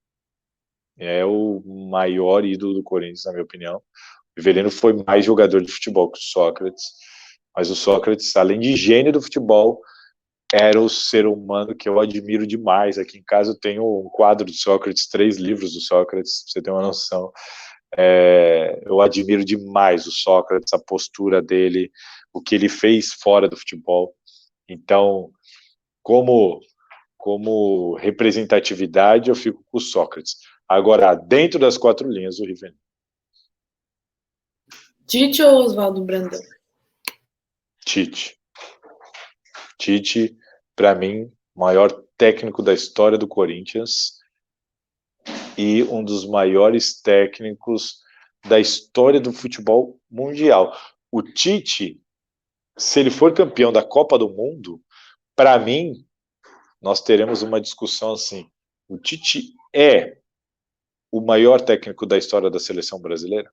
É o maior ídolo do Corinthians, na minha opinião. O Rivelino foi mais jogador de futebol que o Sócrates. Mas o Sócrates, além de gênio do futebol, era o ser humano que eu admiro demais. Aqui em casa eu tenho um quadro do Sócrates, 3 livros do Sócrates, pra você ter uma noção. Eu admiro demais o Sócrates, a postura dele, o que ele fez fora do futebol. Então, como representatividade, eu fico com o Sócrates. Agora, dentro das 4 linhas, o Rivelino. Tite ou Oswaldo Brandão? Tite, para mim, maior técnico da história do Corinthians e um dos maiores técnicos da história do futebol mundial. O Tite, se ele for campeão da Copa do Mundo, para mim, nós teremos uma discussão assim. O Tite é o maior técnico da história da seleção brasileira?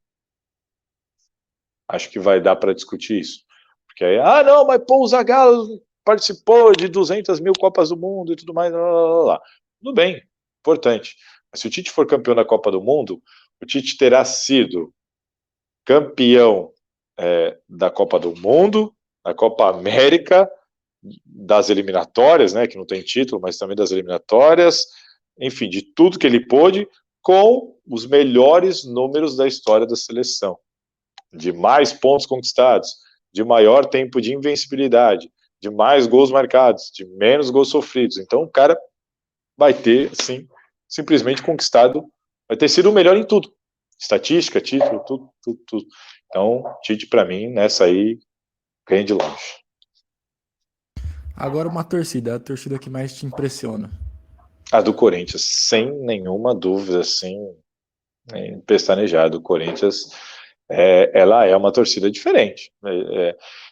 Acho que vai dar para discutir isso. Porque aí, não, mas pô, o Zagallo participou de 200 mil Copas do Mundo e tudo mais, lá. Tudo bem, importante. Mas se o Tite for campeão da Copa do Mundo, o Tite terá sido campeão da Copa do Mundo, da Copa América, das eliminatórias, né, que não tem título, mas também das eliminatórias, enfim, de tudo que ele pôde, com os melhores números da história da seleção. De mais pontos conquistados, de maior tempo de invencibilidade, de mais gols marcados, de menos gols sofridos. Então o cara vai ter, sim, simplesmente conquistado, vai ter sido o melhor em tudo. Estatística, título, tudo. Então, Tite, para mim, nessa aí, ganha de longe. Agora uma torcida, a torcida que mais te impressiona. A do Corinthians, sem nenhuma dúvida, sem pestanejado. O Corinthians, ela é uma torcida diferente.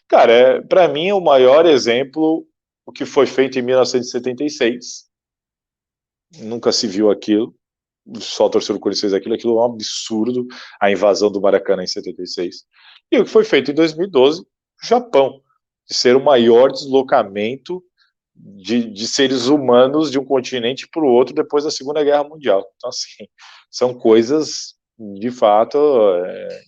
Cara, para mim, o maior exemplo, o que foi feito em 1976. Nunca se viu aquilo. Só a torcida do Corinthians fez aquilo é um absurdo, a invasão do Maracanã em 76. E o que foi feito em 2012, no Japão, de ser o maior deslocamento de seres humanos de um continente para o outro depois da Segunda Guerra Mundial. Então, assim, são coisas, de fato,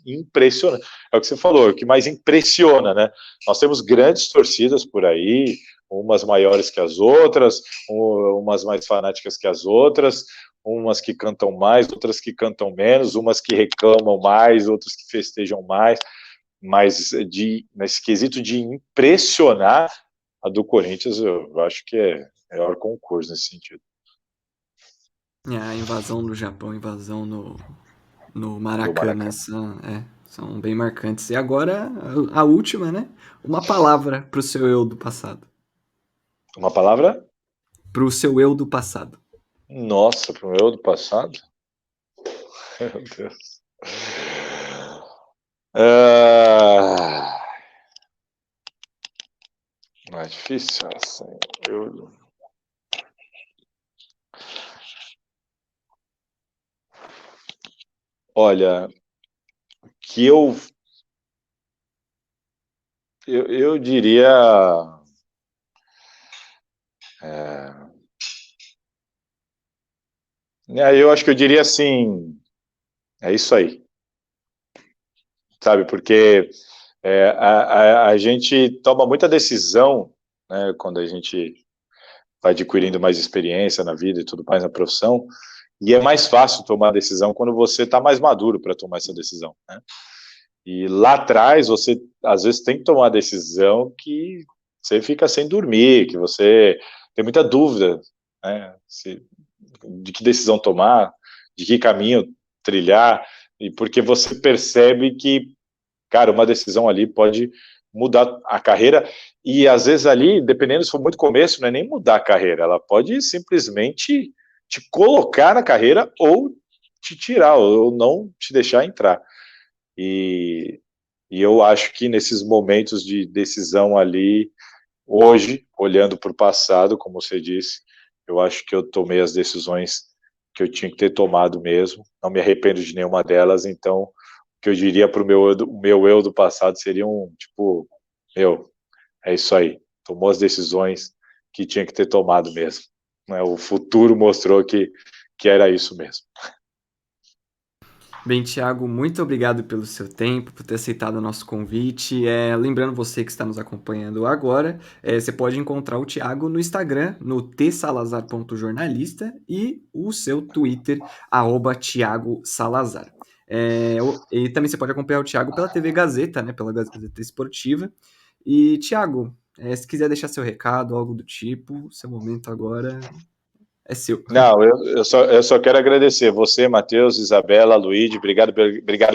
impressionantes. É o que você falou, é o que mais impressiona, né? Nós temos grandes torcidas por aí, umas maiores que as outras, umas mais fanáticas que as outras, umas que cantam mais, outras que cantam menos, umas que reclamam mais, outras que festejam mais, mas nesse quesito de impressionar, a do Corinthians eu acho que é maior concurso nesse sentido. A invasão do Japão, a invasão no Maracanã, são bem marcantes. E agora, a última, né? Uma palavra pro seu eu do passado. Uma palavra? Pro seu eu do passado. Nossa, pro meu eu do passado? Meu Deus. Não é difícil essa. Olha, que eu diria eu acho que eu diria assim, é isso aí, sabe, porque a gente toma muita decisão, né, quando a gente vai adquirindo mais experiência na vida e tudo mais, na profissão, e é mais fácil tomar decisão quando você está mais maduro para tomar essa decisão, né? E lá atrás, você às vezes tem que tomar uma decisão que você fica sem dormir, que você tem muita dúvida, né, de que decisão tomar, de que caminho trilhar, e porque você percebe que, cara, uma decisão ali pode mudar a carreira, e às vezes ali, dependendo se for muito começo, não é nem mudar a carreira, ela pode simplesmente te colocar na carreira ou te tirar, ou não te deixar entrar. E eu acho que nesses momentos de decisão ali, hoje, olhando para o passado, como você disse, eu acho que eu tomei as decisões que eu tinha que ter tomado mesmo, não me arrependo de nenhuma delas, então o que eu diria para o meu eu do passado seria tipo, é isso aí, tomou as decisões que tinha que ter tomado mesmo, né? O futuro mostrou que era isso mesmo. Bem, Thiago, muito obrigado pelo seu tempo, por ter aceitado o nosso convite. Lembrando você que está nos acompanhando agora, você pode encontrar o Thiago no Instagram, no tsalazar.jornalista, e o seu Twitter, @Thiago Salazar. E também você pode acompanhar o Thiago pela TV Gazeta, né, pela Gazeta Esportiva. E, Thiago, se quiser deixar seu recado, algo do tipo, seu momento agora é seu. Não, eu só quero agradecer você, Matheus, Isabela, Luíde, obrigado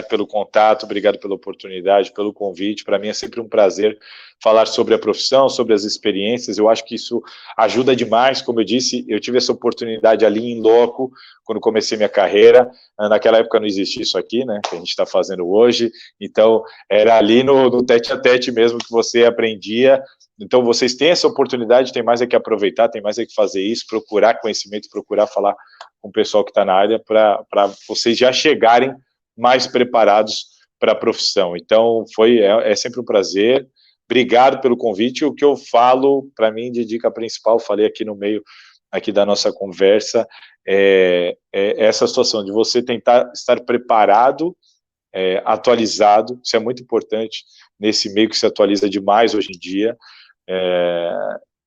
pelo contato, obrigado pela oportunidade, pelo convite. Para mim é sempre um prazer falar sobre a profissão, sobre as experiências. Eu acho que isso ajuda demais. Como eu disse, eu tive essa oportunidade ali em loco, quando comecei minha carreira. Naquela época não existia isso aqui, né, que a gente está fazendo hoje. Então, era ali no tete-a-tete mesmo que você aprendia. Então, vocês têm essa oportunidade, tem mais é que aproveitar, tem mais é que fazer isso, procurar conhecimento, procurar falar com o pessoal que está na área, para vocês já chegarem mais preparados para a profissão. Então, é sempre um prazer. Obrigado pelo convite. O que eu falo, para mim, de dica principal, falei aqui no meio aqui da nossa conversa, é essa situação de você tentar estar preparado, atualizado. Isso é muito importante nesse meio que se atualiza demais hoje em dia,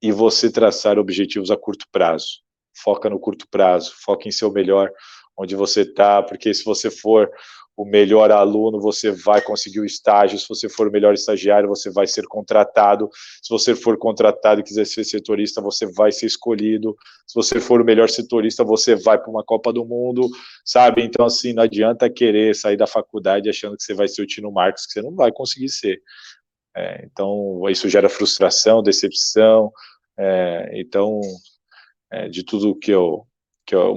e você traçar objetivos a curto prazo. Foca no curto prazo, foca em ser o melhor onde você está, porque se você for o melhor aluno, você vai conseguir o estágio. Se você for o melhor estagiário, você vai ser contratado. Se você for contratado e quiser ser setorista, você vai ser escolhido. Se você for o melhor setorista, você vai para uma Copa do Mundo, sabe? Então, assim, não adianta querer sair da faculdade achando que você vai ser o Tino Marcos, que você não vai conseguir ser. Então, isso gera frustração, decepção. Então, de tudo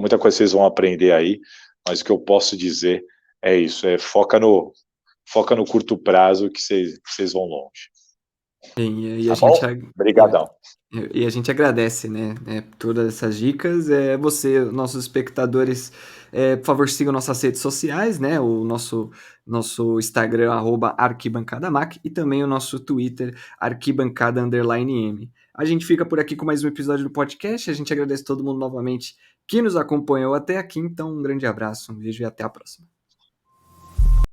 muita coisa vocês vão aprender aí, mas o que eu posso dizer é isso, foca no curto prazo que vocês vão longe. E Tá a bom? gente Obrigadão. E a gente agradece, né, todas essas dicas. Você, nossos espectadores, por favor, sigam nossas redes sociais, né, o nosso Instagram, @arquibancadamac, e também o nosso Twitter, arquibancada_m. A gente fica por aqui com mais um episódio do podcast. A gente agradece todo mundo novamente que nos acompanhou até aqui. Então, um grande abraço, um beijo e até a próxima.